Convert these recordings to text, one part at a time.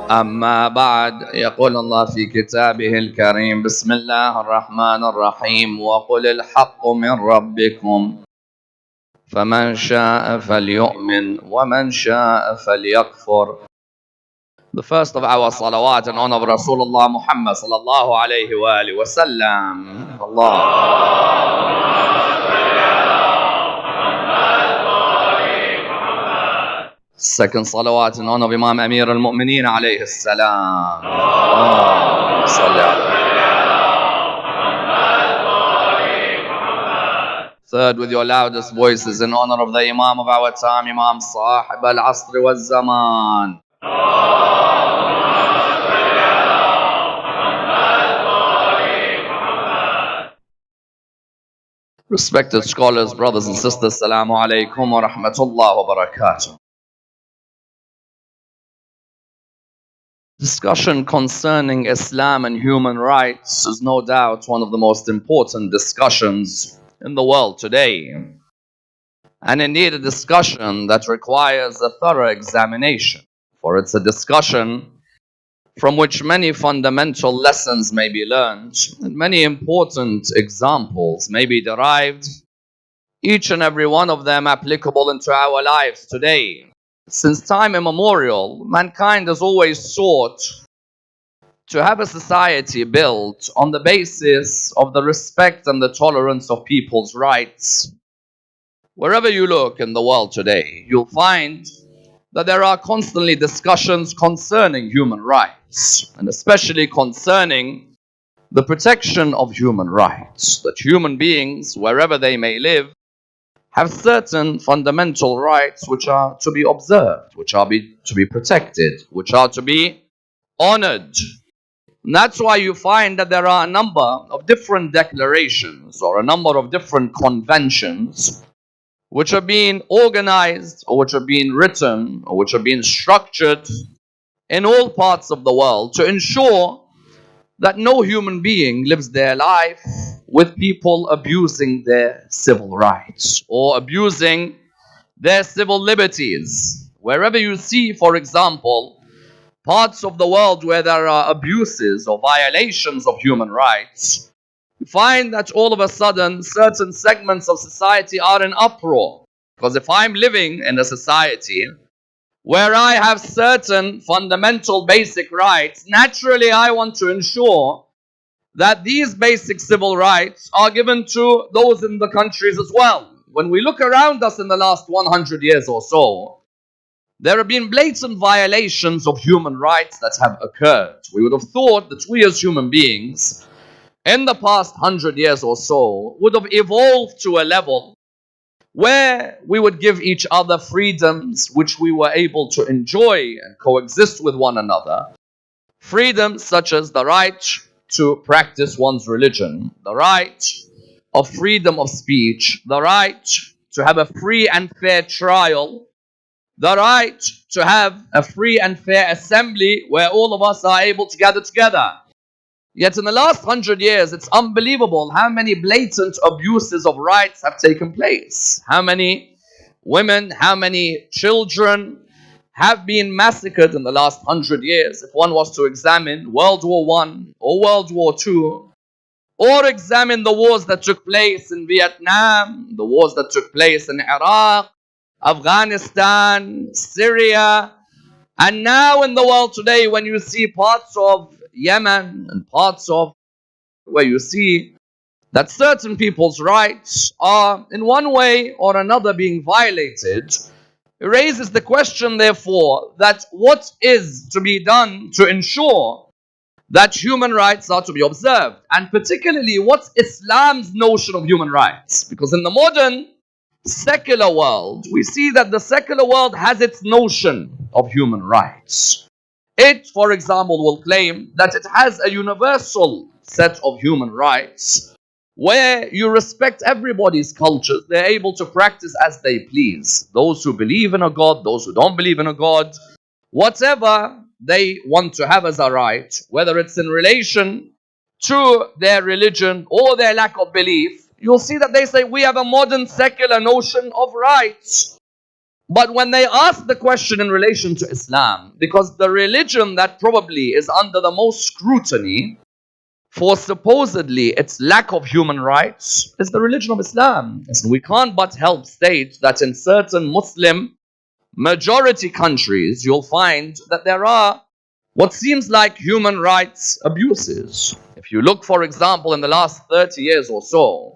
أما بعد يقول الله في كتابه الكريم بسم الله الرحمن الرحيم وقل الحق من ربكم فمن شاء فليؤمن ومن شاء فليكفر. The first of our salawat in honor of Rasulullah Muhammad sallallahu alayhi wa alihi wa sallam. Allah. Second salawat in honor of Imam Amir al-Mu'mineen alayhi salam. Third, with your loudest voices in honor of the Imam of our time, Imam Sahib al-Asr wal-Zaman. Respected scholars, brothers and sisters, Assalamu alaikum wa rahmatullah wa barakatuh. Discussion concerning Islam and human rights is no doubt one of the most important discussions in the world today, and indeed a discussion that requires a thorough examination, for it's a discussion from which many fundamental lessons may be learned and many important examples may be derived, each and every one of them applicable into our lives today. Since time immemorial, mankind has always sought to have a society built on the basis of the respect and the tolerance of people's rights. Wherever you look in the world today, you'll find that there are constantly discussions concerning human rights, and especially concerning the protection of human rights, that human beings, wherever they may live, have certain fundamental rights which are to be observed, which are to be protected, which are to be honored. And that's why you find that there are a number of different declarations or a number of different conventions which are being organized or which are being written or which are being structured in all parts of the world to ensure that no human being lives their life with people abusing their civil rights or abusing their civil liberties. Wherever you see, for example, parts of the world where there are abuses or violations of human rights, you find that all of a sudden certain segments of society are in uproar. Because if I'm living in a society where I have certain fundamental basic rights, naturally I want to ensure that these basic civil rights are given to those in the countries as well. When we look around us in the last 100 years or so, there have been blatant violations of human rights that have occurred. We would have thought that we as human beings, in the past 100 years or so, would have evolved to a level where we would give each other freedoms which we were able to enjoy and coexist with one another. Freedoms such as the right to practice one's religion, the right of freedom of speech, the right to have a free and fair trial, the right to have a free and fair assembly where all of us are able to gather together. Yet in the last 100 years, it's unbelievable how many blatant abuses of rights have taken place. How many women, how many children have been massacred in the last 100 years. If one was to examine World War I or World War II, or examine the wars that took place in Vietnam, the wars that took place in Iraq, Afghanistan, Syria, and now in the world today, when you see parts of Yemen and parts of where you see that certain people's rights are in one way or another being violated, it raises the question, therefore, that what is to be done to ensure that human rights are to be observed? And particularly, what's Islam's notion of human rights? Because in the modern secular world, we see that the secular world has its notion of human rights. It, for example, will claim that it has a universal set of human rights where you respect everybody's cultures. They're able to practice as they please. Those who believe in a God, those who don't believe in a God, whatever they want to have as a right, whether it's in relation to their religion or their lack of belief, you'll see that they say we have a modern secular notion of rights. But when they ask the question in relation to Islam, because the religion that probably is under the most scrutiny for supposedly its lack of human rights is the religion of Islam. And we can't but help state that in certain Muslim majority countries, you'll find that there are what seems like human rights abuses. If you look, for example, in the last 30 years or so,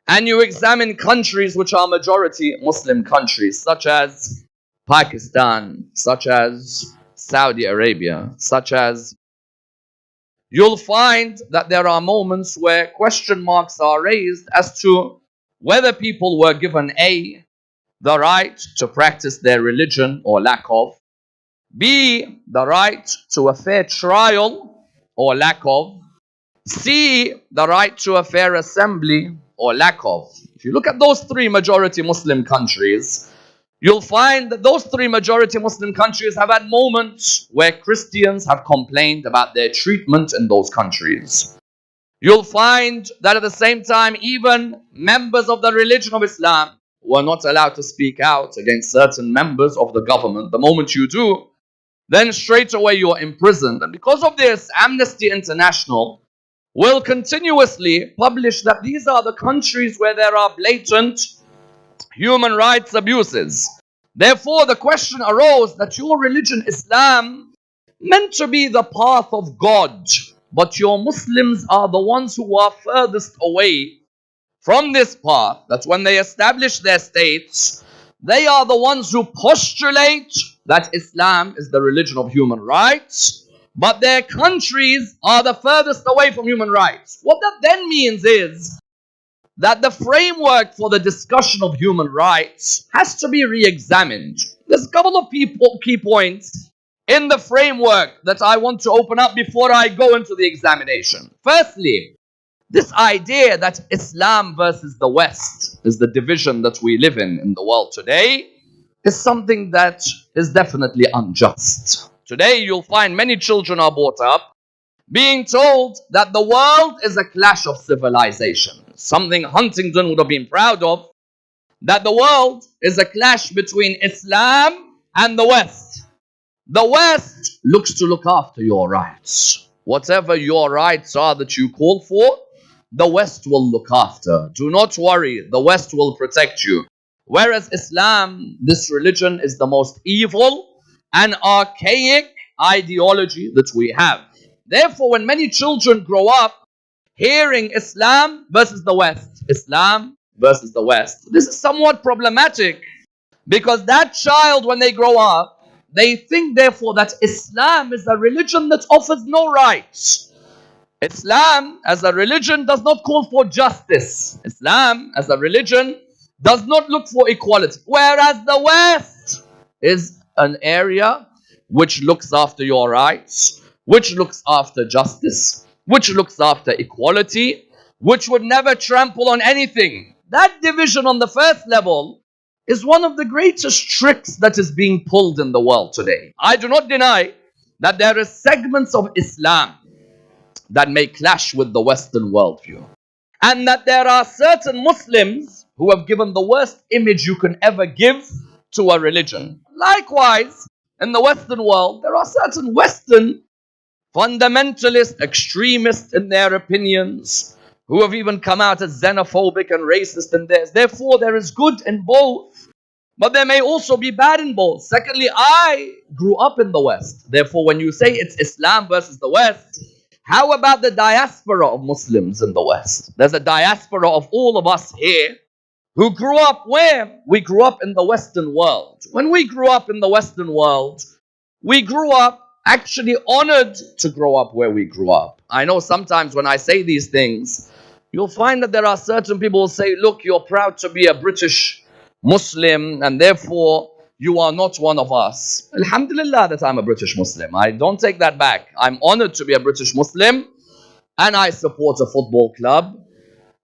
and you examine countries which are majority Muslim countries, such as Pakistan, such as Saudi Arabia, such as, you'll find that there are moments where question marks are raised as to whether people were given A, the right to practice their religion or lack of, B, the right to a fair trial or lack of, C, the right to a fair assembly or lack of. If you look at those three majority Muslim countries, you'll find that those three majority Muslim countries have had moments where Christians have complained about their treatment in those countries. You'll find that at the same time, even members of the religion of Islam were not allowed to speak out against certain members of the government. The moment you do, then straight away you are imprisoned. And because of this, Amnesty International will continuously publish that these are the countries where there are blatant human rights abuses. Therefore, the question arose that your religion, Islam, meant to be the path of God, but your Muslims are the ones who are furthest away from this path, that when they establish their states, they are the ones who postulate that Islam is the religion of human rights, but their countries are the furthest away from human rights. What that then means is that the framework for the discussion of human rights has to be re-examined. There's a couple of key points in the framework that I want to open up before I go into the examination. Firstly, this idea that Islam versus the West is the division that we live in the world today is something that is definitely unjust. Today you'll find many children are brought up being told that the world is a clash of civilizations. Something Huntington would have been proud of, that the world is a clash between Islam and the West. The West looks to look after your rights. Whatever your rights are that you call for, the West will look after. Do not worry, the West will protect you. Whereas Islam, this religion, is the most evil and archaic ideology that we have. Therefore, when many children grow up hearing Islam versus the West, Islam versus the West, this is somewhat problematic, because that child, when they grow up, they think therefore that Islam is a religion that offers no rights. Islam as a religion does not call for justice. Islam as a religion does not look for equality. Whereas the West is an area which looks after your rights, which looks after justice, which looks after equality, which would never trample on anything. That division on the first level is one of the greatest tricks that is being pulled in the world today. I do not deny that there are segments of Islam that may clash with the Western worldview, and that there are certain Muslims who have given the worst image you can ever give to a religion. Likewise, in the Western world, there are certain Western fundamentalists, extremists in their opinions, who have even come out as xenophobic and racist in theirs. Therefore, there is good in both, but there may also be bad in both. Secondly, I grew up in the West. Therefore, when you say it's Islam versus the West, how about the diaspora of Muslims in the West? There's a diaspora of all of us here who grew up where? We grew up in the Western world. When we grew up in the Western world, we grew up actually honored to grow up where we grew up. I know sometimes when I say these things, you'll find that there are certain people who say, look, you're proud to be a British Muslim and therefore you are not one of us. Alhamdulillah that I'm a British Muslim. I don't take that back. I'm honored to be a British Muslim, and I support a football club,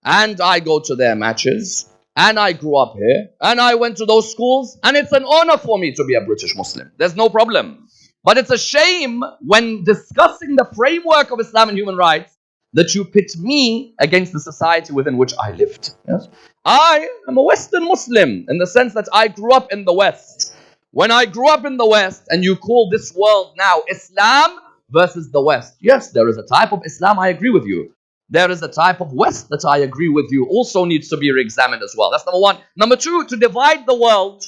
and I go to their matches, and I grew up here, and I went to those schools, and it's an honor for me to be a British Muslim. There's no problem. But it's a shame when discussing the framework of Islam and human rights that you pit me against the society within which I lived. Yes? I am a Western Muslim in the sense that I grew up in the West. When I grew up in the West and you call this world now Islam versus the West, yes, there is a type of Islam, I agree with you. There is a type of West that I agree with you also needs to be re-examined as well. That's number one. Number two, to divide the world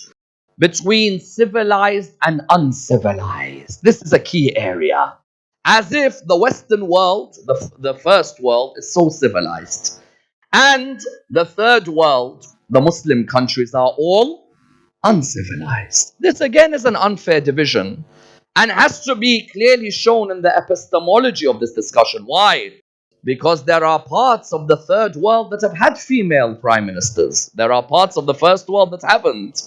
between civilized and uncivilized. This is a key area. As if the Western world, the first world, is so civilized. And the third world, the Muslim countries, are all uncivilized. This again is an unfair division and has to be clearly shown in the epistemology of this discussion. Why? Because there are parts of the third world that have had female prime ministers. There are parts of the first world that haven't.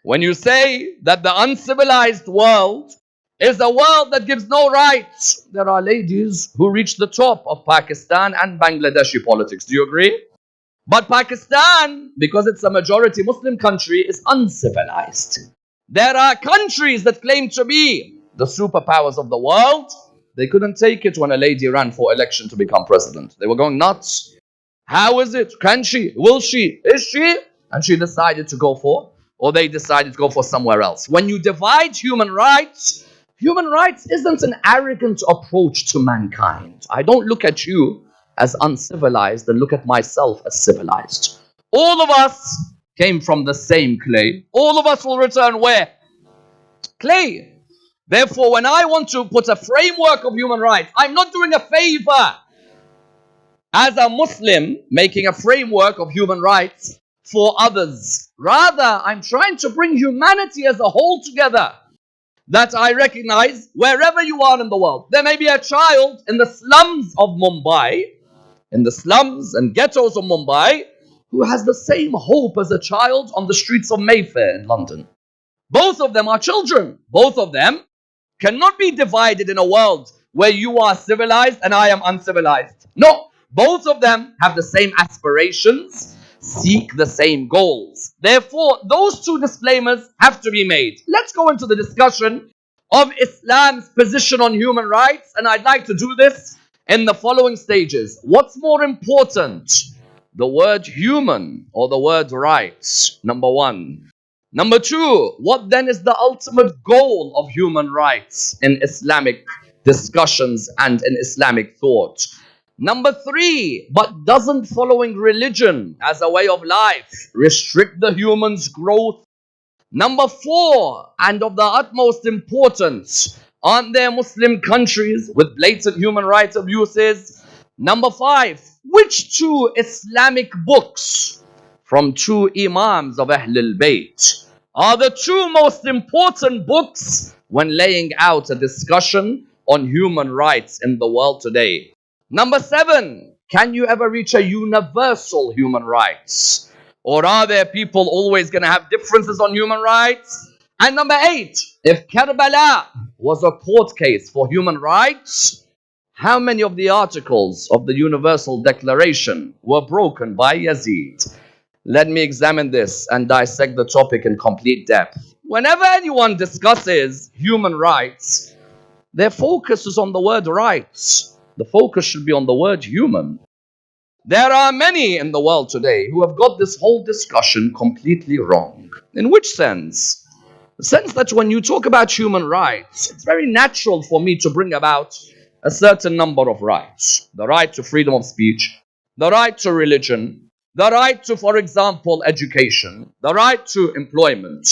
When you say that the uncivilized world is a world that gives no rights, there are ladies who reach the top of Pakistan and Bangladeshi politics. Do you agree? But Pakistan, because it's a majority Muslim country, is uncivilized. There are countries that claim to be the superpowers of the world. They couldn't take it when a lady ran for election to become president. They were going nuts. How is it? Can she? Will she? Is she? And she decided to go for, or they decided to go for somewhere else. When you divide human rights isn't an arrogant approach to mankind. I don't look at you as uncivilized and look at myself as civilized. All of us came from the same clay. All of us will return where? Clay. Therefore, when I want to put a framework of human rights, I'm not doing a favor as a Muslim making a framework of human rights for others. Rather, I'm trying to bring humanity as a whole together. That I recognize wherever you are in the world. There may be a child in the slums of Mumbai, in the slums and ghettos of Mumbai, who has the same hope as a child on the streets of Mayfair in London. Both of them are children. Both of them cannot be divided in a world where you are civilized and I am uncivilized. No, both of them have the same aspirations, seek the same goals. Therefore, those two disclaimers have to be made. Let's go into the discussion of Islam's position on human rights, and I'd like to do this in the following stages. What's more important, the word human or the word rights? Number one. Number two, what then is the ultimate goal of human rights in Islamic discussions and in Islamic thought? Number three, but doesn't following religion as a way of life restrict the human's growth? Number four, and of the utmost importance, aren't there Muslim countries with blatant human rights abuses? Number five, which two Islamic books from two Imams of Ahlul Bayt are the two most important books when laying out a discussion on human rights in the world today? Number seven, can you ever reach a universal human rights? Or are there people always going to have differences on human rights? And number eight, if Karbala was a court case for human rights, how many of the articles of the Universal Declaration were broken by Yazid? Let me examine this and dissect the topic in complete depth. Whenever anyone discusses human rights, their focus is on the word rights. The focus should be on the word human. There are many in the world today who have got this whole discussion completely wrong. In which sense? The sense that when you talk about human rights, it's very natural for me to bring about a certain number of rights. The right to freedom of speech, the right to religion, the right to, for example, education, the right to employment.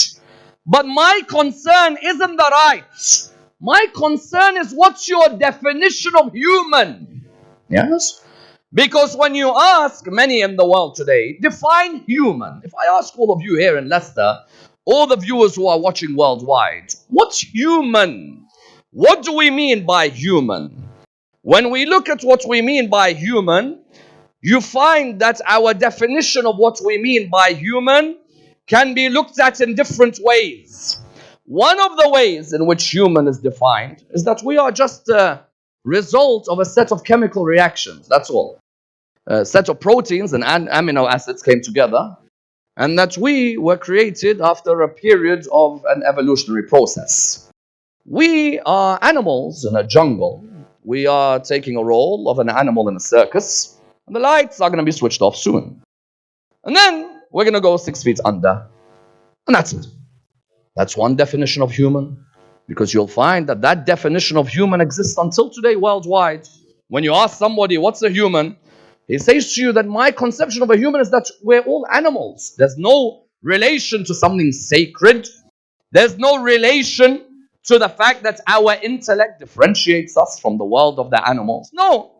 But my concern isn't the rights. My concern is what's your definition of human? Yes? Because when you ask many in the world today, define human. If I ask all of you here in Leicester, all the viewers who are watching worldwide, what's human? What do we mean by human? When we look at what we mean by human, you find that our definition of what we mean by human can be looked at in different ways. One of the ways in which human is defined is that we are just a result of a set of chemical reactions. That's all. A set of proteins and amino acids came together, and that we were created after a period of an evolutionary process. We are animals in a jungle. we are taking a role of an animal in a circus, and the lights are going to be switched off soon. And then we're going to go 6 feet under. And that's it. That's one definition of human, because you'll find that that definition of human exists until today worldwide. When you ask somebody, what's a human? He says to you that my conception of a human is that we're all animals. There's no relation to something sacred. There's no relation to the fact that our intellect differentiates us from the world of the animals. No.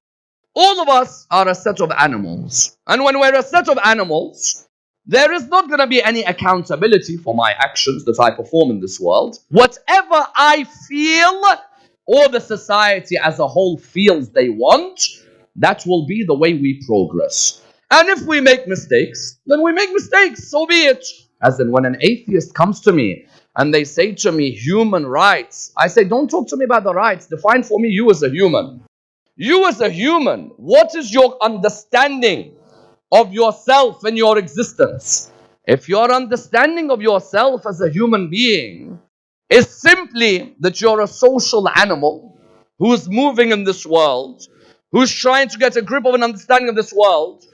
All of us are a set of animals. And when we're a set of animals, there is not going to be any accountability for my actions that I perform in this world. Whatever I feel, or the society as a whole feels they want, that will be the way we progress. And if we make mistakes, then we make mistakes, so be it. As in, when an atheist comes to me and they say to me, human rights, I say, don't talk to me about the rights. Define for me you as a human. You as a human, what is your understanding of yourself and your existence? If your understanding of yourself as a human being is simply that you're a social animal who's moving in this world, who's trying to get a grip of an understanding of this world,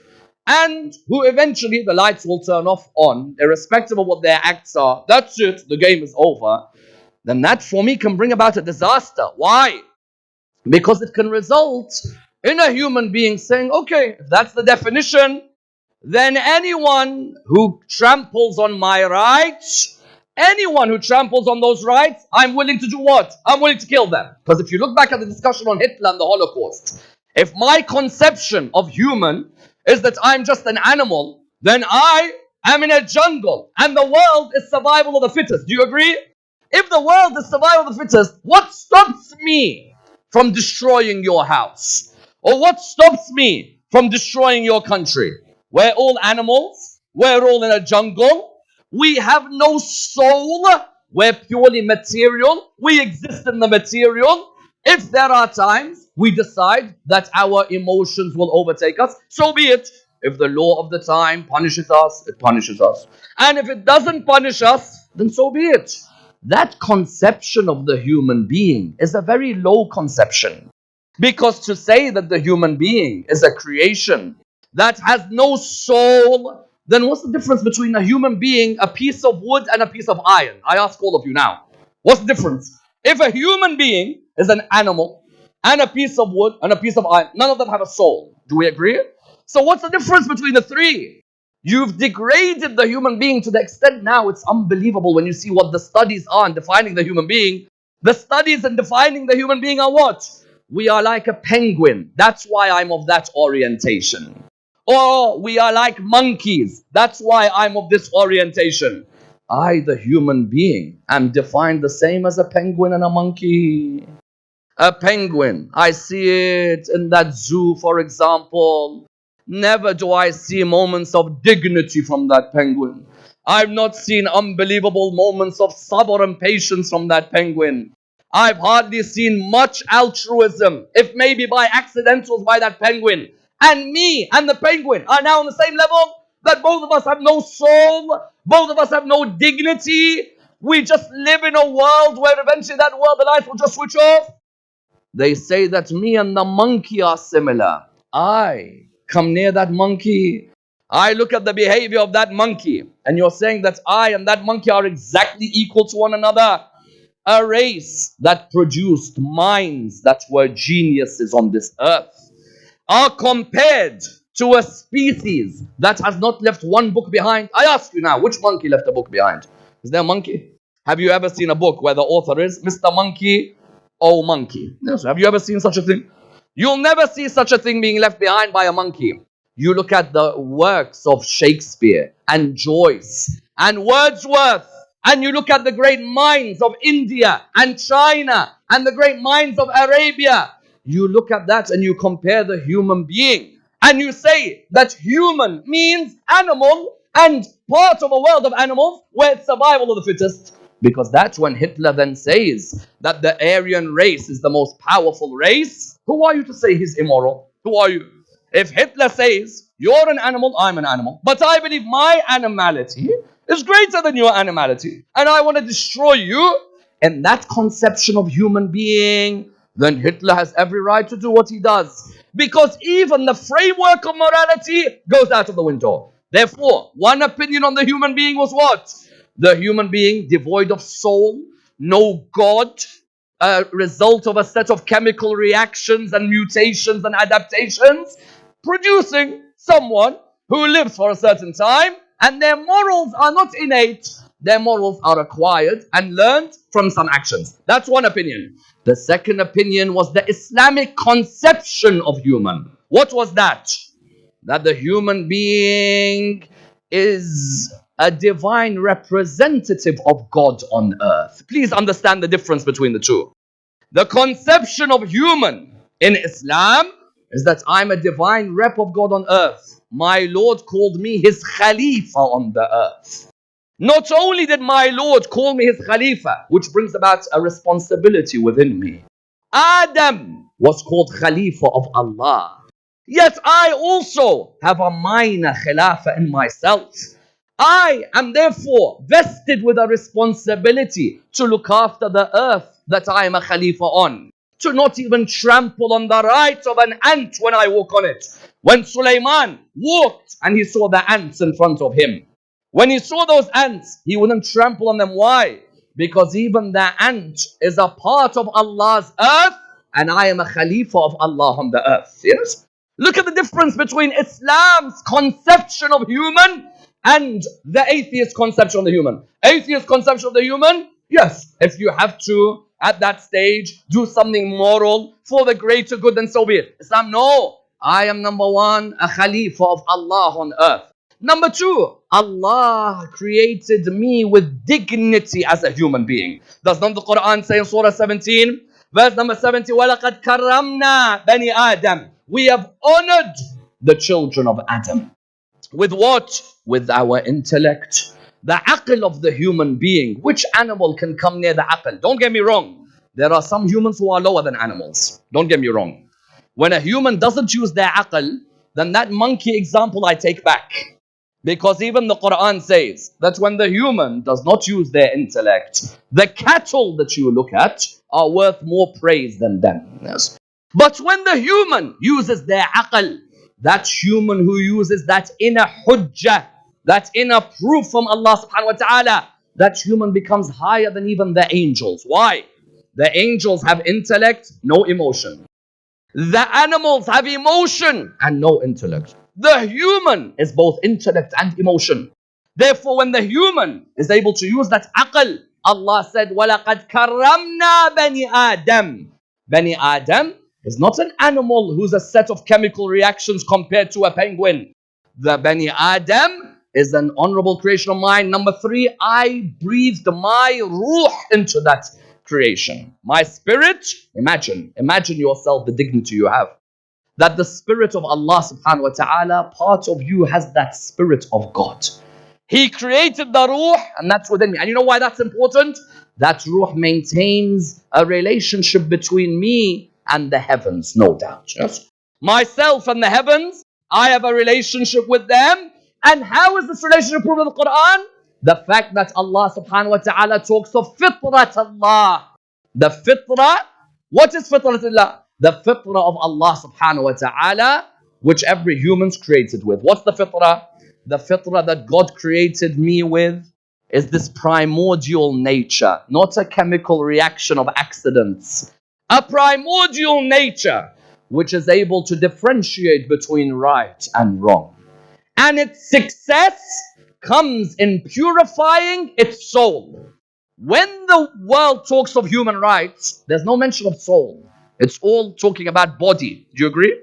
and who eventually the lights will turn off on, irrespective of what their acts are, that's it, the game is over, then that for me can bring about a disaster. Why? Because it can result in a human being saying, okay, if that's the definition, then anyone who tramples on my rights, anyone who tramples on those rights, I'm willing to do what? I'm willing to kill them. Because if you look back at the discussion on Hitler and the Holocaust, if my conception of human is that I'm just an animal, then I am in a jungle and the world is survival of the fittest. Do you agree? If the world is survival of the fittest, what stops me from destroying your house? Or what stops me from destroying your country? We're all animals. We're all in a jungle. We have no soul. We're purely material. We exist in the material. If there are times we decide that our emotions will overtake us, so be it. If the law of the time punishes us, it punishes us. And if it doesn't punish us, then so be it. That conception of the human being is a very low conception. Because to say that the human being is a creation that has no soul, then what's the difference between a human being, a piece of wood, and a piece of iron? I ask all of you now. What's the difference? If a human being is an animal, and a piece of wood, and a piece of iron, none of them have a soul. Do we agree? So what's the difference between the three? You've degraded the human being to the extent now it's unbelievable when you see what the studies are in defining the human being. The studies in defining the human being are what? We are like a penguin. That's why I'm of that orientation. Or we are like monkeys. That's why I'm of this orientation. I, the human being, am defined the same as a penguin and a monkey. A penguin, I see it in that zoo, for example. Never do I see moments of dignity from that penguin. I've not seen unbelievable moments of sabr and patience from that penguin. I've hardly seen much altruism, if maybe by accidentals, by that penguin. And me and the penguin are now on the same level, that both of us have no soul, both of us have no dignity. We just live in a world where eventually that world, the lights will just switch off. They say that me and the monkey are similar. I come near that monkey. I look at the behavior of that monkey. And you're saying that I and that monkey are exactly equal to one another. A race that produced minds that were geniuses on this earth are compared to a species that has not left one book behind. I ask you now, which monkey left a book behind? Is there a monkey? Have you ever seen a book where the author is Mr. Monkey, oh monkey? Yes. Have you ever seen such a thing? You'll never see such a thing being left behind by a monkey. You look at the works of Shakespeare and Joyce and Wordsworth, and you look at the great minds of India and China and the great minds of Arabia. You look at that and you compare the human being, and you say that human means animal and part of a world of animals where it's survival of the fittest. Because that's when Hitler then says that the Aryan race is the most powerful race. Who are you to say he's immoral? Who are you? If Hitler says, you're an animal, I'm an animal, but I believe my animality is greater than your animality, and I want to destroy you, and that conception of human being then Hitler has every right to do what he does. Because even the framework of morality goes out of the window. Therefore, one opinion on the human being was what? The human being devoid of soul, no God, a result of a set of chemical reactions and mutations and adaptations, producing someone who lives for a certain time, and their morals are not innate, their morals are acquired and learned from some actions. That's one opinion. The second opinion was the Islamic conception of human. What was that? That the human being is a divine representative of God on earth. Please understand the difference between the two. The conception of human in Islam is that I'm a divine rep of God on earth. My Lord called me his Khalifa on the earth. Not only did my Lord call me his Khalifa, which brings about a responsibility within me. Adam was called Khalifa of Allah. Yet I also have a minor Khilafah in myself. I am therefore vested with a responsibility to look after the earth that I am a Khalifa on. To not even trample on the rights of an ant when I walk on it. When Sulaiman walked and he saw the ants in front of him. When he saw those ants, he wouldn't trample on them. Why? Because even the ant is a part of Allah's earth, and I am a Khalifa of Allah on the earth. Yes? Look at the difference between Islam's conception of human and the atheist conception of the human. Atheist conception of the human, yes, if you have to, at that stage, do something moral for the greater good, then so be it. Islam, no. I am number one, a Khalifa of Allah on earth. Number two, Allah created me with dignity as a human being. Does not the Quran say in Surah 17, verse number 70, وَلَقَدْ كَرَّمْنَا بَنِي آدَمَ. We have honored the children of Adam. With what? With our intellect. The aql of the human being. Which animal can come near the aql? Don't get me wrong. There are some humans who are lower than animals. Don't get me wrong. When a human doesn't use their aql, then that monkey example I take back. Because even the Quran says that when the human does not use their intellect, the cattle that you look at are worth more praise than them. Yes. But when the human uses their aql, that human who uses that inner hujjah, that inner proof from Allah subhanahu wa ta'ala, that human becomes higher than even the angels. Why? The angels have intellect, no emotion. The animals have emotion and no intellect. The human is both intellect and emotion. Therefore, when the human is able to use that aql, Allah said, وَلَقَدْ كَرَّمْنَا بَنِي آدَمَ. Bani Adam is not an animal who's a set of chemical reactions compared to a penguin. The Bani Adam is an honorable creation of mine. Number three, I breathed my ruh into that creation. My spirit, imagine yourself the dignity you have. That the spirit of Allah subhanahu wa ta'ala, part of you has that spirit of God. He created the ruh and that's within me. And you know why that's important? That ruh maintains a relationship between me and the heavens, no doubt. Yes? Myself and the heavens, I have a relationship with them. And how is this relationship proved in the Quran? The fact that Allah subhanahu wa ta'ala talks of fitrat Allah. The fitra, what is fitrat Allah? The fitra of Allah subhanahu wa ta'ala, which every human's created with. What's the fitra? The fitra that God created me with is this primordial nature, not a chemical reaction of accidents. A primordial nature which is able to differentiate between right and wrong. And its success comes in purifying its soul. When the world talks of human rights, there's no mention of soul. It's all talking about body. Do you agree?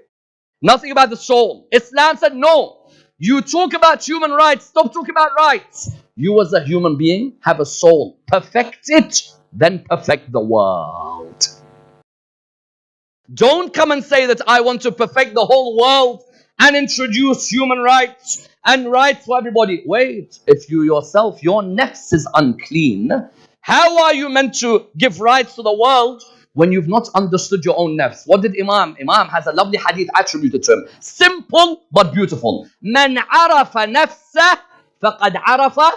Nothing about the soul. Islam said, no. You talk about human rights, stop talking about rights. You as a human being have a soul. Perfect it, then perfect the world. Don't come and say that I want to perfect the whole world and introduce human rights and rights for everybody. Wait, if you yourself, your nafs is unclean, how are you meant to give rights to the world when you've not understood your own nafs? What did Imam has a lovely hadith attributed to him. Simple but beautiful. Man arafa nafsah faqad arafa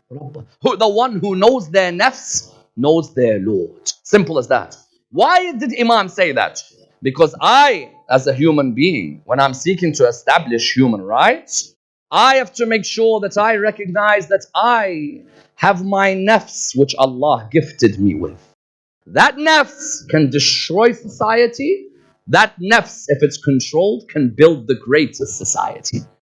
rabbah. The one who knows their nafs knows their Lord. Simple as that. Why did Imam say that? Because I, as a human being, when I'm seeking to establish human rights, I have to make sure that I recognize that I have my nafs, which Allah gifted me with. That nafs can destroy society. That nafs, if it's controlled, can build the greatest society.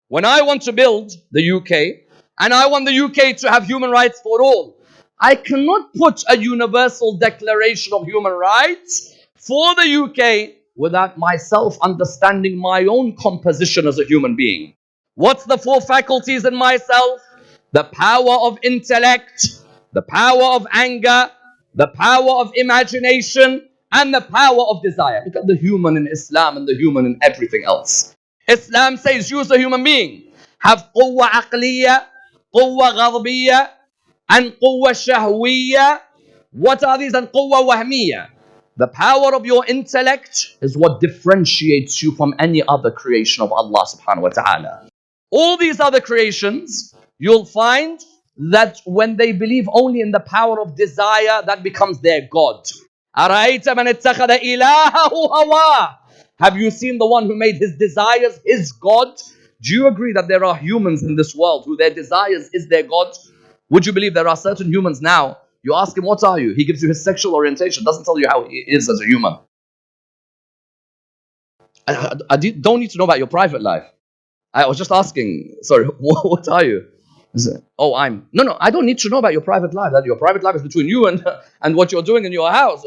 When I want to build the UK, and I want the UK to have human rights for all, I cannot put a universal declaration of human rights for the UK without myself understanding my own composition as a human being. What's the four faculties in myself? The power of intellect, the power of anger, the power of imagination, and the power of desire. Look at the human in Islam and the human in everything else. Islam says you as a human being have quwwa aqliya, quwwa ghadabiyya, and quwwa shahwiyya. What are these? And quwwa wahmiyya. The power of your intellect is what differentiates you from any other creation of Allah subhanahu wa ta'ala. All these other creations, you'll find that when they believe only in the power of desire, that becomes their God. أَرَأَيْتَ مَنِ اتَّخَذَ إِلَهَهُ هَوَاهُ. Have you seen the one who made his desires his God? Do you agree that there are humans in this world who their desires is their God? Would you believe there are certain humans now, you ask him, what are you? He gives you his sexual orientation, doesn't tell you how he is as a human. I don't need to know about your private life. I was just asking, sorry, what are you? Oh, I'm... No, I don't need to know about your private life. That your private life is between you and what you're doing in your house.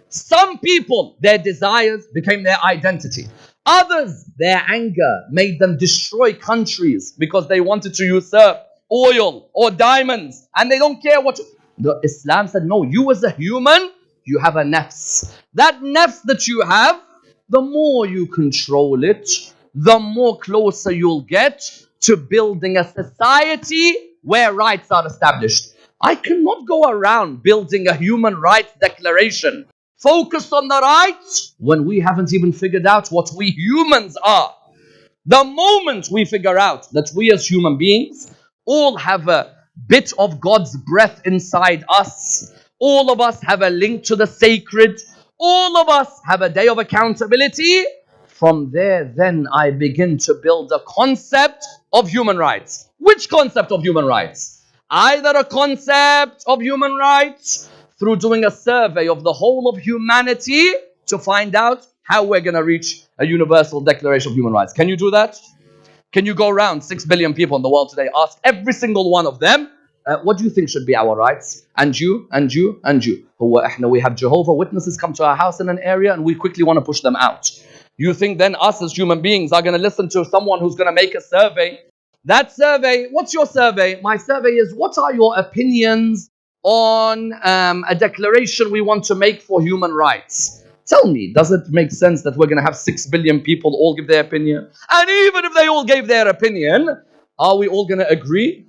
Some people, their desires became their identity. Others, their anger made them destroy countries because they wanted to usurp oil or diamonds, and they don't care what... The Islam said, no, you as a human, you have a nafs. That nafs that you have, the more you control it, the more closer you'll get to building a society where rights are established. I cannot go around building a human rights declaration focused on the rights when we haven't even figured out what we humans are. The moment we figure out that we as human beings all have a bit of God's breath inside us, all of us have a link to the sacred, all of us have a day of accountability, from there then I begin to build a concept of human rights. Which concept of human rights? Either a concept of human rights through doing a survey of the whole of humanity to find out how we're going to reach a universal declaration of human rights. Can you do that? Can you go around 6 billion people in the world today, ask every single one of them, what do you think should be our rights? And you, and you, and you. We have Jehovah Witnesses come to our house in an area and we quickly want to push them out. You think then us as human beings are going to listen to someone who's going to make a survey? That survey, what's your survey? My survey is, what are your opinions on a declaration we want to make for human rights? Tell me, does it make sense that we're going to have 6 billion people all give their opinion? And even if they all gave their opinion, are we all going to agree?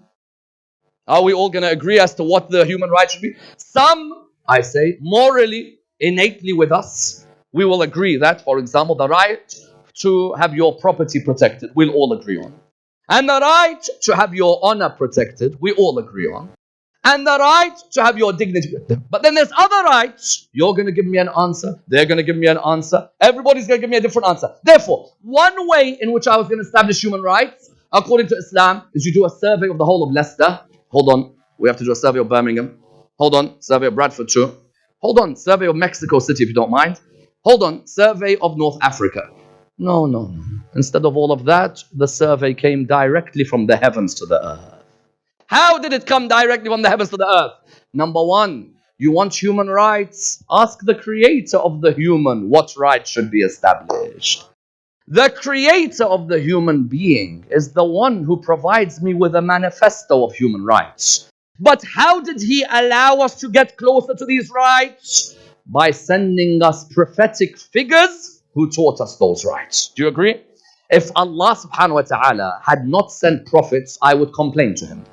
Are we all going to agree as to what the human rights should be? Some, I say, morally, innately with us, we will agree that, for example, the right to have your property protected, we'll all agree on. And the right to have your honor protected, we all agree on. And the right to have your dignity. But then there's other rights. You're going to give me an answer. They're going to give me an answer. Everybody's going to give me a different answer. Therefore, one way in which I was going to establish human rights, according to Islam, is you do a survey of the whole of Leicester. Hold on. We have to do a survey of Birmingham. Hold on. Survey of Bradford too. Hold on. Survey of Mexico City, if you don't mind. Hold on. Survey of North Africa. No. Instead of all of that, the survey came directly from the heavens to the earth. How did it come directly from the heavens to the earth? Number one, you want human rights? Ask the creator of the human what rights should be established. The creator of the human being is the one who provides me with a manifesto of human rights. But how did he allow us to get closer to these rights? By sending us prophetic figures who taught us those rights. Do you agree? If Allah subhanahu wa ta'ala had not sent prophets, I would complain to him.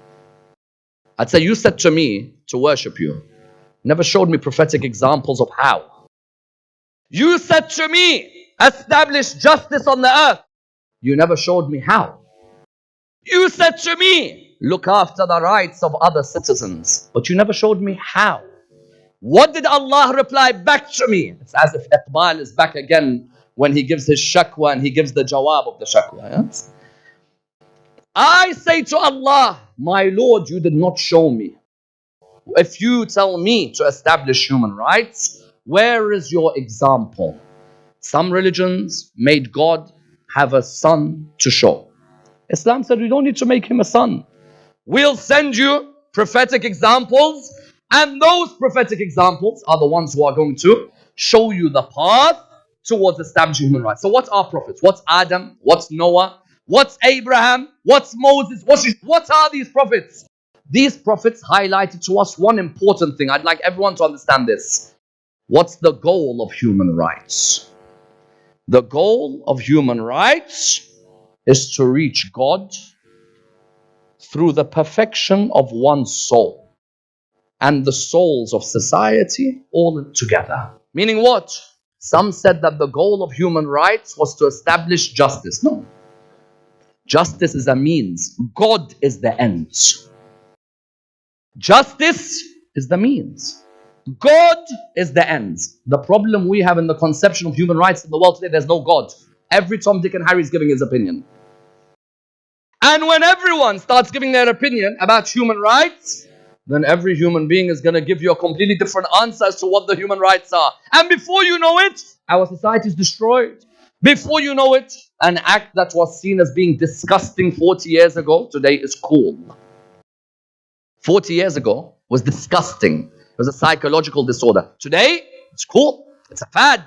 I'd say, you said to me to worship you. Never showed me prophetic examples of how. You said to me, establish justice on the earth. You never showed me how. You said to me, look after the rights of other citizens. But you never showed me how. What did Allah reply back to me? It's as if Iqbal is back again when he gives his shakwa and he gives the jawab of the shakwa. Yes? I say to Allah, my Lord, you did not show me. If you tell me to establish human rights, where is your example? Some religions made God have a son to show. Islam said we don't need to make him a son. We'll send you prophetic examples, and those prophetic examples are the ones who are going to show you the path towards establishing human rights. So what are prophets? What's Adam? What's Noah? What's Abraham? What's Moses? What are these prophets? These prophets highlighted to us one important thing. I'd like everyone to understand this. What's the goal of human rights? The goal of human rights is to reach God through the perfection of one's soul and the souls of society all together. Meaning what? Some said that the goal of human rights was to establish justice. No. Justice is a means. God is the end. Justice is the means. God is the end. The problem we have in the conception of human rights in the world today, there's no God. Every Tom, Dick and Harry is giving his opinion. And when everyone starts giving their opinion about human rights, then every human being is going to give you a completely different answer as to what the human rights are. And before you know it, our society is destroyed. Before you know it, an act that was seen as being disgusting 40 years ago, today is cool. 40 years ago was disgusting. It was a psychological disorder. Today, it's cool. It's a fad.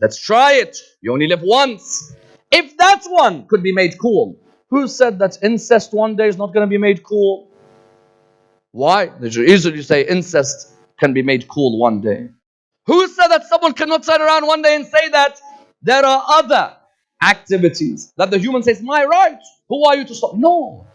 Let's try it. You only live once. If that one could be made cool, who said that incest one day is not going to be made cool? Why? They should easily say incest can be made cool one day. Who said that someone cannot turn around one day and say that there are other activities that the human says, my right, who are you to stop? No.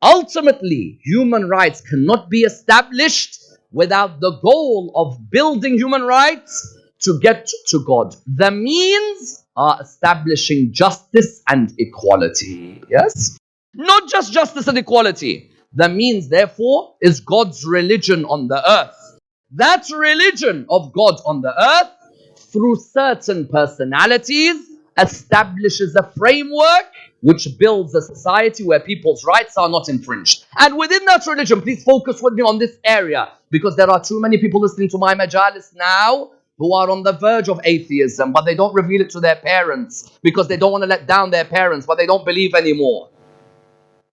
Ultimately, human rights cannot be established without the goal of building human rights to get to God. The means are establishing justice and equality. Yes? Not just justice and equality. The means, therefore, is God's religion on the earth. That religion of God on the earth, through certain personalities, establishes a framework which builds a society where people's rights are not infringed. And within that religion, please focus with me on this area, because there are too many people listening to my Majalis now who are on the verge of atheism, but they don't reveal it to their parents because they don't want to let down their parents, but they don't believe anymore.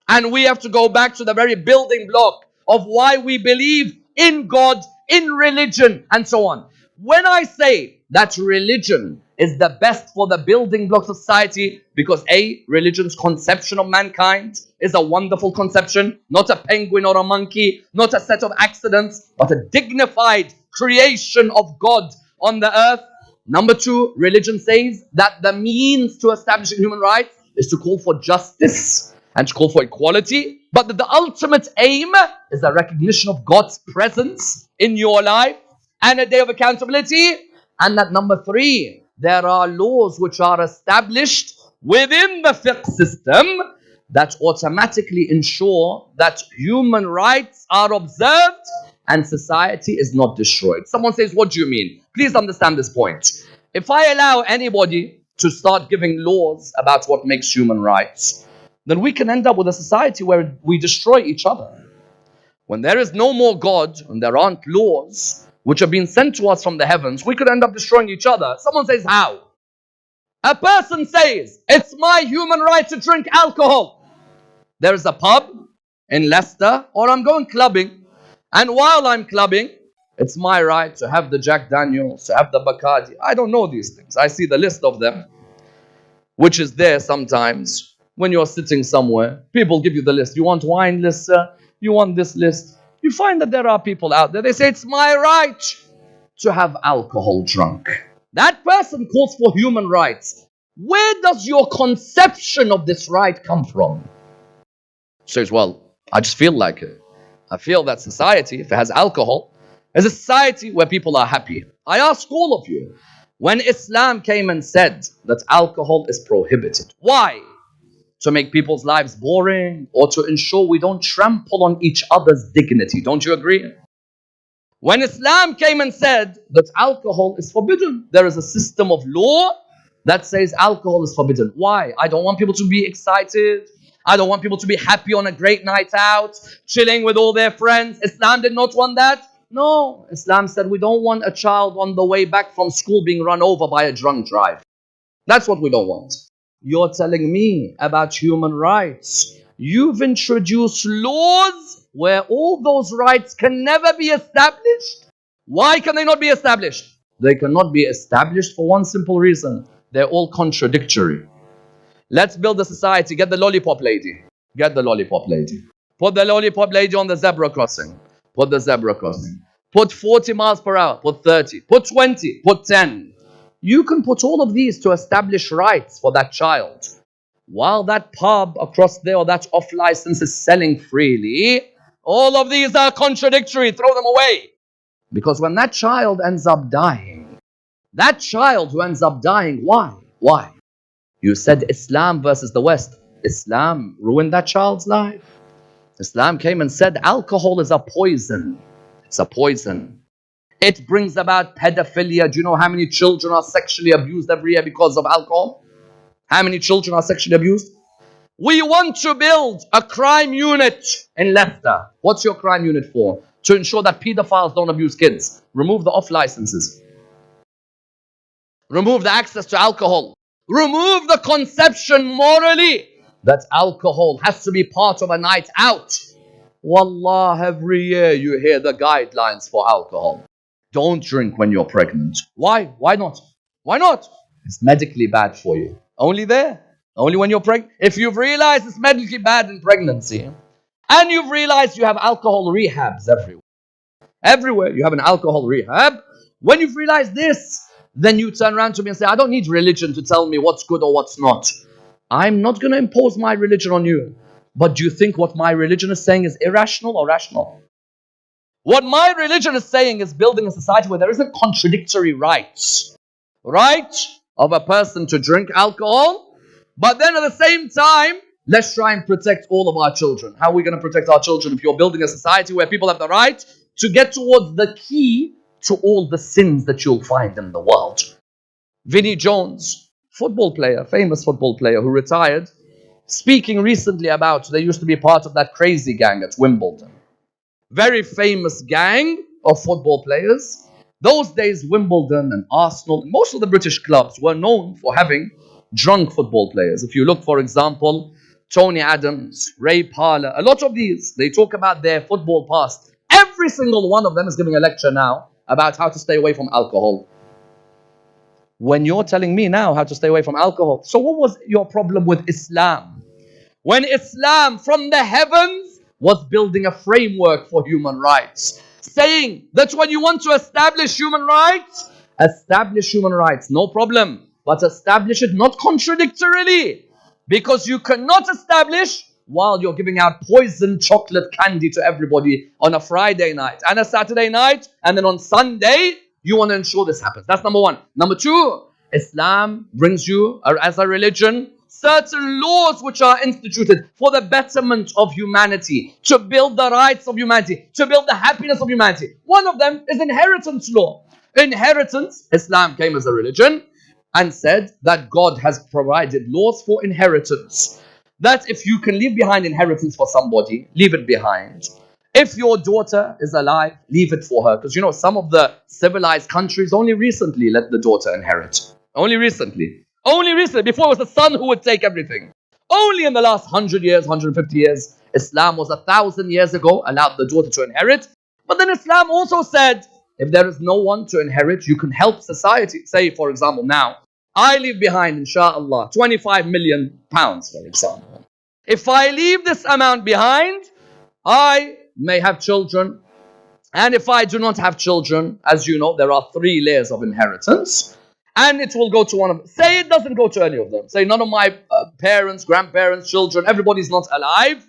And we have to go back to the very building block of why we believe in God, in religion, and so on. When I say that religion is the best for the building blocks of society, because religion's conception of mankind is a wonderful conception, not a penguin or a monkey, not a set of accidents, but a dignified creation of God on the earth. Number two, religion says that the means to establishing human rights is to call for justice and to call for equality, but that the ultimate aim is the recognition of God's presence in your life and a day of accountability. And that number three, there are laws which are established within the fiqh system that automatically ensure that human rights are observed and society is not destroyed. Someone says, what do you mean? Please understand this point. If I allow anybody to start giving laws about what makes human rights, then we can end up with a society where we destroy each other. When there is no more God and there aren't laws which have been sent to us from the heavens, we could end up destroying each other. Someone says, how? A person says, it's my human right to drink alcohol. There is a pub in Leicester, or I'm going clubbing, and while I'm clubbing, it's my right to have the Jack Daniels, to have the Bacardi. I don't know these things. I see the list of them, which is there sometimes. When you're sitting somewhere, people give you the list. You want wine list, sir? You want this list? You find that there are people out there, they say, it's my right to have alcohol drunk. That person calls for human rights. Where does your conception of this right come from? Says, well, I just feel like it. I feel that society, if it has alcohol, is a society where people are happy. I ask all of you, when Islam came and said that alcohol is prohibited, why? To make people's lives boring, or to ensure we don't trample on each other's dignity? Don't you agree? When Islam came and said that alcohol is forbidden, there is a system of law that says alcohol is forbidden. Why? I don't want people to be excited. I don't want people to be happy on a great night out, chilling with all their friends. Islam did not want that. No, Islam said we don't want a child on the way back from school being run over by a drunk driver. That's what we don't want. You're telling me about human rights. You've introduced laws where all those rights can never be established. Why can they not be established? They cannot be established for one simple reason. They're all contradictory. Let's build a society. Get the lollipop lady. Get the lollipop lady. Put the lollipop lady on the zebra crossing. Put the zebra crossing. Put 40 miles per hour. Put 30. Put 20. Put 10. You can put all of these to establish rights for that child. While that pub across there or that off license is selling freely, all of these are contradictory. Throw them away. Because when that child ends up dying, that child who ends up dying, why? Why? You said Islam versus the West. Islam ruined that child's life. Islam came and said alcohol is a poison. It's a poison. It brings about pedophilia. Do you know how many children are sexually abused every year because of alcohol? How many children are sexually abused? We want to build a crime unit in Leicester. What's your crime unit for? To ensure that pedophiles don't abuse kids. Remove the off licenses. Remove the access to alcohol. Remove the conception morally that alcohol has to be part of a night out. Wallah, every year you hear the guidelines for alcohol. Don't drink when you're pregnant. Why? Why not? Why not? It's medically bad for you. Only there. Only when you're pregnant. If you've realized it's medically bad in pregnancy, and you've realized you have alcohol rehabs everywhere. Everywhere you have an alcohol rehab. When you've realized this, then you turn around to me and say, I don't need religion to tell me what's good or what's not. I'm not going to impose my religion on you. But do you think what my religion is saying is irrational or rational? What my religion is saying is building a society where there isn't contradictory rights. Right of a person to drink alcohol, but then at the same time, let's try and protect all of our children. How are we going to protect our children if you're building a society where people have the right to get towards the key to all the sins that you'll find in the world? Vinnie Jones, football player, famous football player who retired, speaking recently about they used to be part of that crazy gang at Wimbledon. Very famous gang of football players. Those days, Wimbledon and Arsenal, and most of the British clubs were known for having drunk football players. If you look, for example, Tony Adams, Ray Parlour, a lot of these, they talk about their football past. Every single one of them is giving a lecture now about how to stay away from alcohol. When you're telling me now how to stay away from alcohol, so what was your problem with Islam? When Islam from the heavens was building a framework for human rights, saying that when you want to establish human rights, no problem, but establish it not contradictorily, because you cannot establish while you're giving out poison chocolate candy to everybody on a Friday night and a Saturday night, and then on Sunday you want to ensure this happens. That's number one. Number two, Islam brings you as a religion certain laws which are instituted for the betterment of humanity, to build the rights of humanity, to build the happiness of humanity. One of them is inheritance law. Inheritance, Islam came as a religion and said that God has provided laws for inheritance. That if you can leave behind inheritance for somebody, leave it behind. If your daughter is alive, leave it for her. Because you know, some of the civilized countries only recently let the daughter inherit. Only recently. Before it was the son who would take everything. Only in the last 100 years, 150 years, Islam was 1,000 years ago, allowed the daughter to inherit. But then Islam also said, if there is no one to inherit, you can help society. Say, for example, now, I leave behind, inshallah, 25 million pounds, for example. If I leave this amount behind, I may have children. And if I do not have children, as you know, there are 3 layers of inheritance. And it will go to one of them. Say it doesn't go to any of them. Say none of my parents, grandparents, children, everybody's not alive.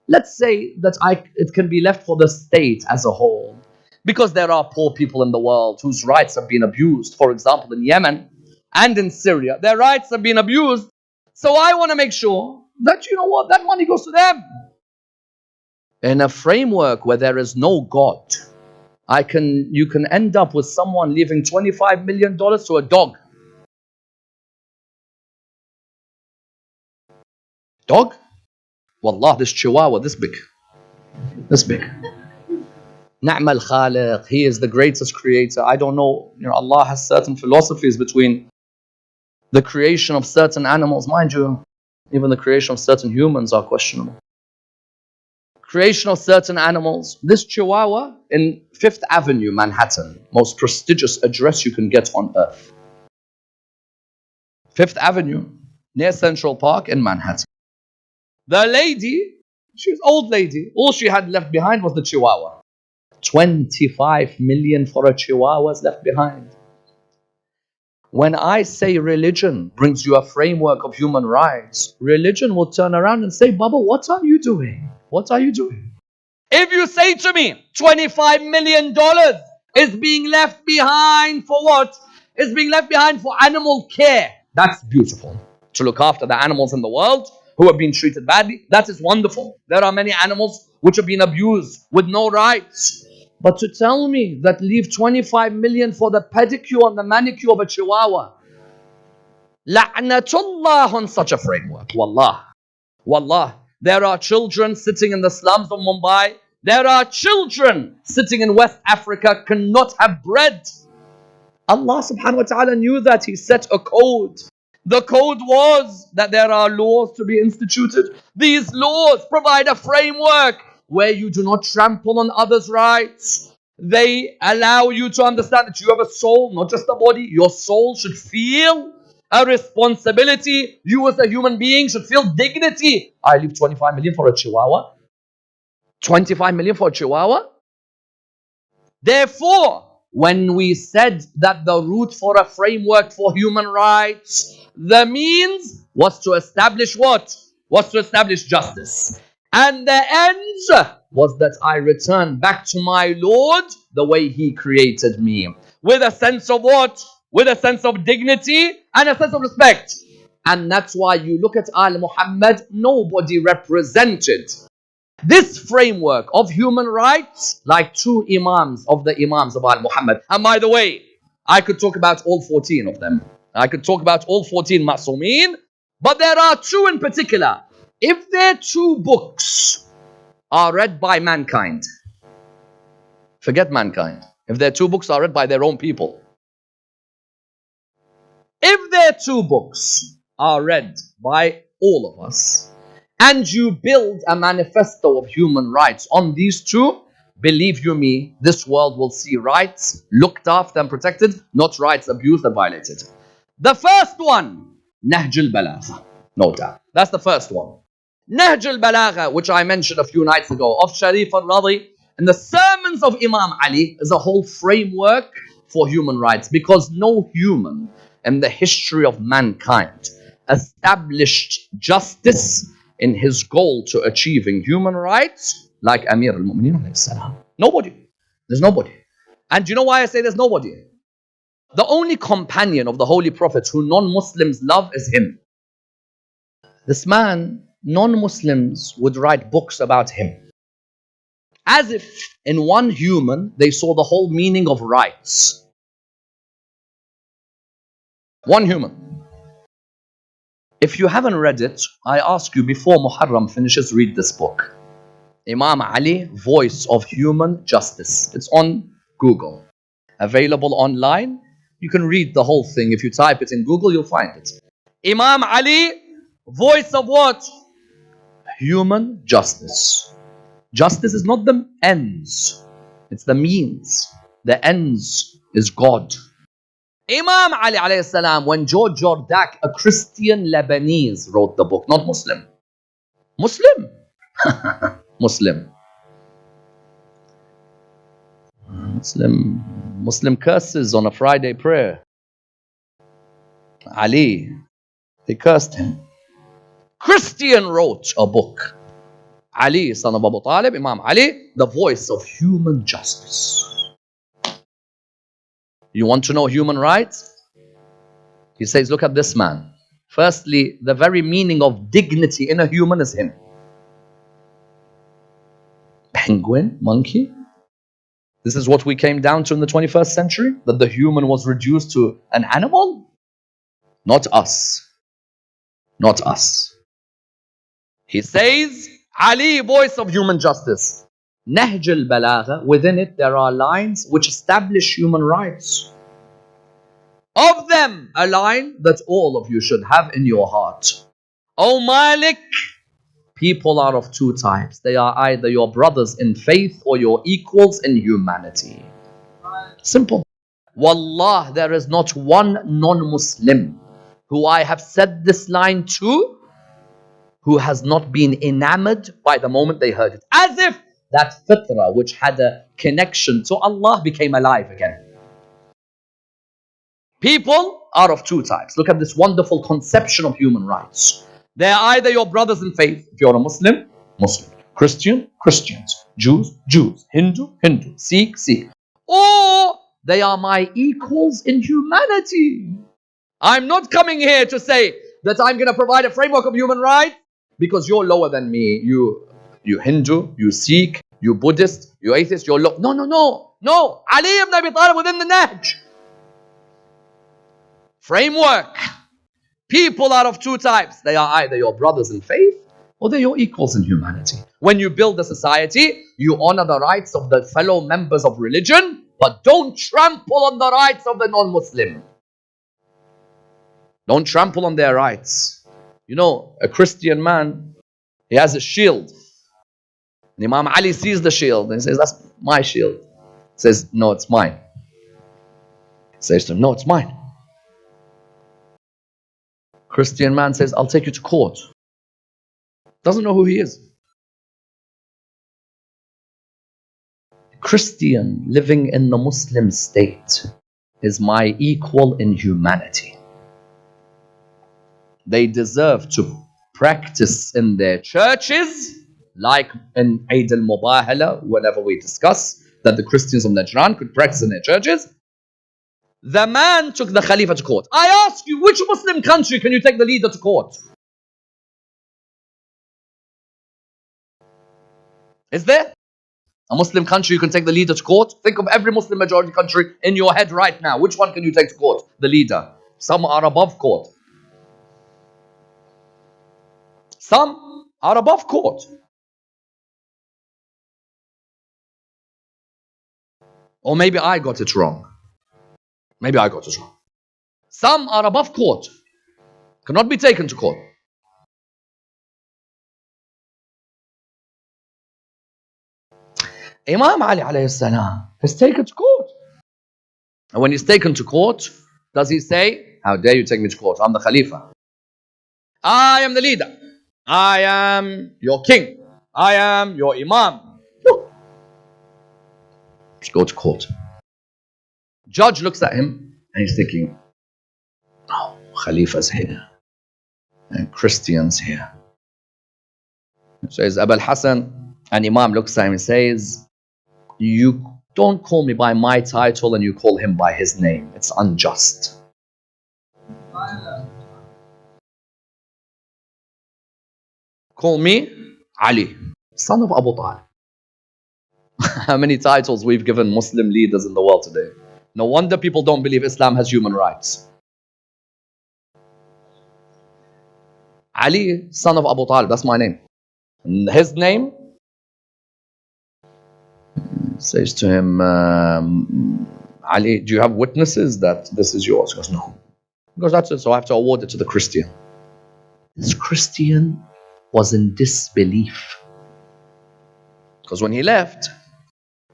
Let's say that it can be left for the state as a whole. Because there are poor people in the world whose rights have been abused. For example, in Yemen and in Syria, their rights have been abused. So I want to make sure that, you know what, that money goes to them. In a framework where there is no God, You can end up with someone leaving $25 million to a dog. Dog? Wallah, this chihuahua, this big. This big. Ni'ma al-Khaliq, He is the greatest creator. I don't know, Allah has certain philosophies between the creation of certain animals. Mind you, even the creation of certain humans are questionable. Creation of certain animals. This chihuahua in 5th Avenue, Manhattan, most prestigious address you can get on earth. 5th Avenue, near Central Park in Manhattan. The lady, she was an old lady, all she had left behind was the chihuahua. 25 million for a chihuahua's left behind. When I say religion brings you a framework of human rights, religion will turn around and say, Baba, what are you doing? What are you doing? If you say to me, $25 million is being left behind for what? It's being left behind for animal care. That's beautiful. To look after the animals in the world who have been treated badly, that is wonderful. There are many animals which have been abused with no rights. But to tell me that leave 25 million for the pedicure and the manicure of a chihuahua, la'natullah on such a framework. Wallah. Wallah. There are children sitting in the slums of Mumbai. There are children sitting in West Africa cannot have bread. Allah subhanahu wa ta'ala knew that. He set a code. The code was that there are laws to be instituted. These laws provide a framework where you do not trample on others' rights. They allow you to understand that you have a soul, not just a body. Your soul should feel a responsibility. You as a human being should feel dignity. I leave 25 million for a chihuahua. 25 million for a chihuahua. Therefore, when we said that the root for a framework for human rights, the means was to establish what? Was to establish justice. And the end was that I return back to my Lord the way He created me. With a sense of what? With a sense of dignity and a sense of respect. And that's why you look at Al Muhammad, nobody represented this framework of human rights like two imams of the imams of Al Muhammad. And by the way, I could talk about all 14 of them. I could talk about all 14 Ma'soomeen, but there are two in particular. If their two books are read by mankind, forget mankind. If their two books are read by their own people, if their two books are read by all of us, and you build a manifesto of human rights on these two, believe you me, this world will see rights looked after and protected, not rights abused and violated. The first one, Nahj al-Balagha, no doubt. That's the first one. Nahj al-Balagha, which I mentioned a few nights ago, of Sharif al-Radi, and the sermons of Imam Ali is a whole framework for human rights, because no human in the history of mankind established justice in his goal to achieving human rights like Amir al-Mu'mineen alayhi salam. Nobody. There's nobody. And you know why I say there's nobody? The only companion of the Holy Prophet who non-Muslims love is him. This man, non-Muslims would write books about him. As if in one human they saw the whole meaning of rights. One human. If you haven't read it, I ask you before Muharram finishes, read this book. Imam Ali, Voice of Human Justice. It's on Google. Available online. You can read the whole thing. If you type it in Google, you'll find it. Imam Ali, Voice of what? Human Justice. Justice is not the ends. It's the means. The ends is God. Imam Ali alayhi salam, when George Jordak, a Christian Lebanese, wrote the book, not Muslim. Muslim? Muslim. Muslim curses on a Friday prayer. Ali, they cursed him. Christian wrote a book. Ali, son of Abu Talib, Imam Ali, the voice of human justice. You want to know human rights? He says, look at this man. Firstly, the very meaning of dignity in a human is him. Penguin, monkey. This is what we came down to in the 21st century? That the human was reduced to an animal? Not us. Not us. He says, Ali, voice of human justice. Nahj al-Balagha, within it there are lines which establish human rights. Of them, a line that all of you should have in your heart. O Malik, people are of two types. They are either your brothers in faith or your equals in humanity. Simple. Wallah, there is not one non-Muslim who I have said this line to who has not been enamored by the moment they heard it. As if that fitrah which had a connection to Allah became alive again. People are of two types. Look at this wonderful conception of human rights. They are either your brothers in faith, if you're a Muslim, Muslim. Christian, Christians. Jews, Jews. Hindu, Hindu. Sikh, Sikh. Or they are my equals in humanity. I'm not coming here to say that I'm going to provide a framework of human rights because you're lower than me. You Hindu, you Sikh, you Buddhist, you atheist, you're low. No, no, no. No. Ali ibn Abi Talib within the Nahj. Framework. People are of two types. They are either your brothers in faith or they're your equals in humanity. When you build a society, you honor the rights of the fellow members of religion, but don't trample on the rights of the non-Muslim. Don't trample on their rights. You know, a Christian man, he has a shield. And Imam Ali sees the shield and he says, that's my shield. He says, no, it's mine. He says to him, no, it's mine. Christian man says, I'll take you to court. Doesn't know who he is. Christian living in the Muslim state is my equal in humanity. They deserve to practice in their churches, like in Eid al-Mubahala, whenever we discuss that the Christians of Najran could practice in their churches. The man took the Khalifa to court. I ask you, which Muslim country can you take the leader to court? Is there a Muslim country you can take the leader to court? Think of every Muslim majority country in your head right now. Which one can you take to court? The leader. Some are above court. Some are above court. Or maybe I got it wrong. Maybe I got it wrong. Some are above court. Cannot be taken to court. Imam Ali alayhi salam is taken to court. And when he's taken to court, does he say, how dare you take me to court? I'm the Khalifa. I am the leader. I am your king. I am your imam. No. Just go to court. Judge looks at him and he's thinking, oh, Khalifa's here. And Christians here. So says, Abul Hassan, and Imam looks at him and says, you don't call me by my title and you call him by his name. It's unjust. Call me Ali, son of Abu Talib. How many titles we've given Muslim leaders in the world today. No wonder people don't believe Islam has human rights. Ali, son of Abu Talib, that's my name. And his name says to him, Ali, do you have witnesses that this is yours? He goes, no. He goes, that's it, so I have to award it to the Christian. This Christian was in disbelief. Because when he left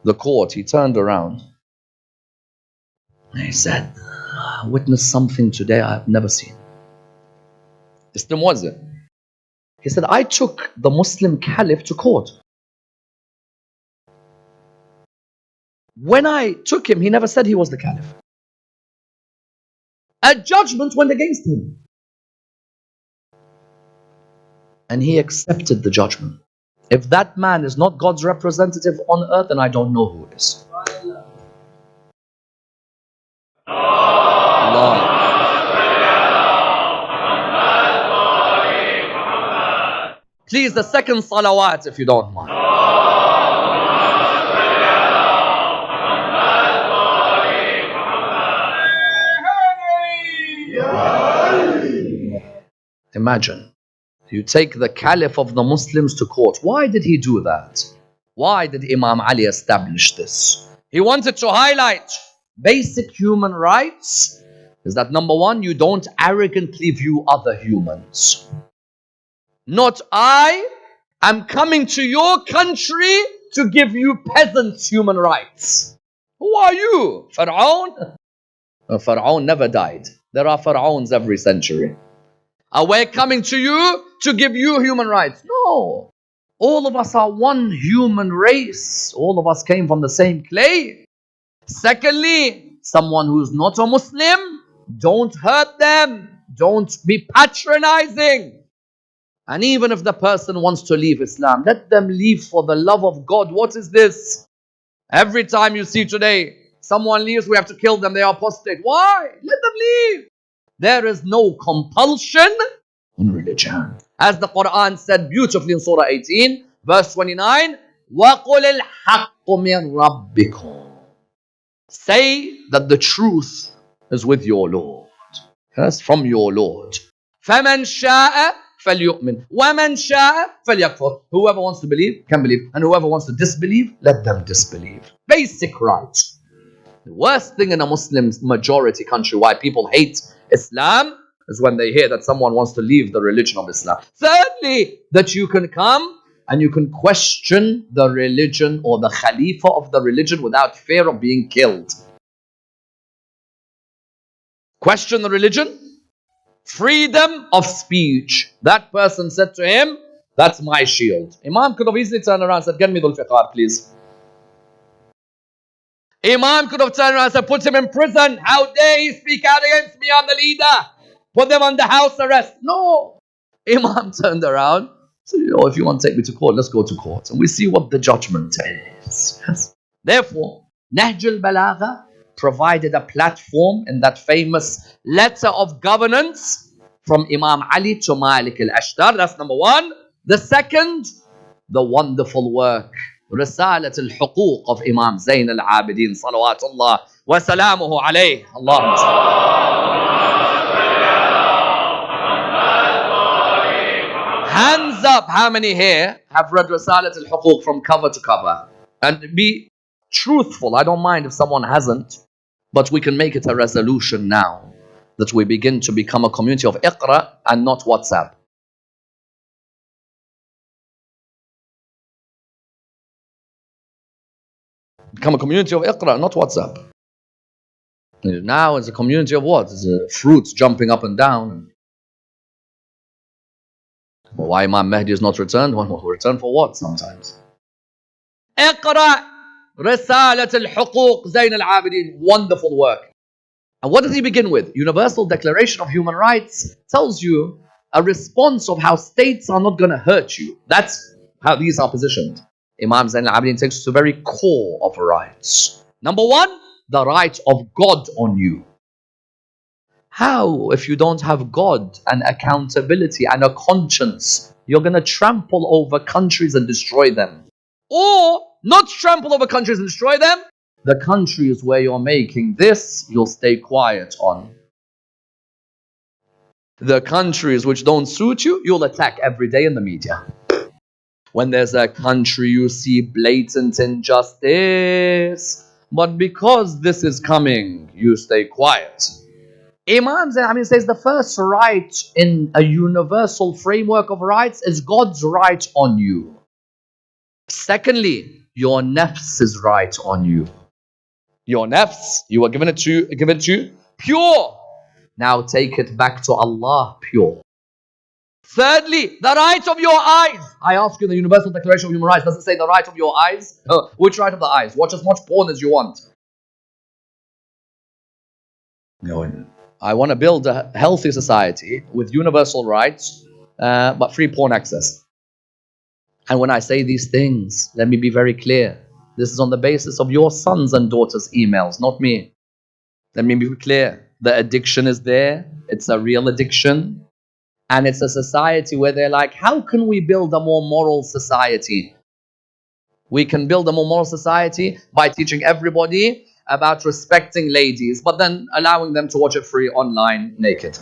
the court, he turned around and he said, I witnessed something today I've never seen. Islam was it? He said, I took the Muslim caliph to court. When I took him, he never said he was the caliph. A judgment went against him. And he accepted the judgment. If that man is not God's representative on earth, then I don't know who is. Allah. Please, the second salawat if you don't mind. Imagine, you take the Caliph of the Muslims to court. Why did he do that? Why did Imam Ali establish this? He wanted to highlight basic human rights is that number one, you don't arrogantly view other humans. Not I am coming to your country to give you peasants human rights. Who are you? Pharaoh? Pharaoh never died. There are pharaohs every century. Are we coming to you to give you human rights? No. All of us are one human race. All of us came from the same clay. Secondly, someone who's not a Muslim, don't hurt them. Don't be patronizing. And even if the person wants to leave Islam, let them leave for the love of God. What is this? Every time you see today, someone leaves, we have to kill them, they are apostate. Why? Let them leave. There is no compulsion in religion. As the Quran said beautifully in Surah 18, verse 29, وَقُلِ الْحَقُّ مِنْ رَبِّكُمْ. Say that the truth is with your Lord. Yes, from your Lord. فَمَنْ شَاءَ فَلْيُؤْمِنْ وَمَنْ شَاءَ فَلْيَكْفُرْ. Whoever wants to believe can believe, and whoever wants to disbelieve, let them disbelieve. Basic right. The worst thing in a Muslim majority country, why people hate Islam, is when they hear that someone wants to leave the religion of Islam. Thirdly, that you can come and you can question the religion or the Khalifa of the religion without fear of being killed. Question the religion. Freedom of speech. That person said to him, that's my shield. Imam could have easily turned around and said, get me Dhul Fiqar, please. Imam could have turned around and said, put him in prison. How dare he speak out against me? I'm the leader. Put them under house arrest. No. Imam turned around. So, if you want to take me to court, let's go to court. And we see what the judgment is. Yes. Therefore, Nahj al-Balagha provided a platform in that famous letter of governance from Imam Ali to Malik al-Ashtar. That's number one. The second, the wonderful work, Risalat al-Huquq of Imam Zayn al-Abidin, salawatullah wa salamuhu alayh. Hands up, how many here have read Risalat al-Huquq from cover to cover? And be truthful, I don't mind if someone hasn't, but we can make it a resolution now that we begin to become a community of Iqra and not WhatsApp. Become a community of Iqra, not WhatsApp. Now it's a community of what? It's fruits jumping up and down. Why Imam Mahdi is not returned? One will return for what sometimes? Iqra, Risalat al-Huquq, Zayn al-Abidin. Wonderful work. And what does he begin with? Universal Declaration of Human Rights tells you a response of how states are not going to hurt you. That's how these are positioned. Imam Zayn al-Abidin takes us to the very core of rights. Number one, the right of God on you. How, if you don't have God and accountability and a conscience, you're going to trample over countries and destroy them? Or not trample over countries and destroy them? The countries where you're making this, you'll stay quiet on. The countries which don't suit you, you'll attack every day in the media. When there's a country you see blatant injustice, but because this is coming, you stay quiet. Imam Zayn says the first right in a universal framework of rights is God's right on you. Secondly, your nafs' right on you. Your nafs, you are given to pure. Now take it back to Allah pure. Thirdly, the right of your eyes. I ask you, the Universal Declaration of Human Rights, does it say the right of your eyes? Which right of the eyes? Watch as much porn as you want. I want to build a healthy society with universal rights, but free porn access. And when I say these things, let me be very clear. This is on the basis of your sons and daughters' emails, not me. Let me be clear. The addiction is there. It's a real addiction. And it's a society where they're like, how can we build a more moral society? We can build a more moral society by teaching everybody about respecting ladies, but then allowing them to watch it free online naked.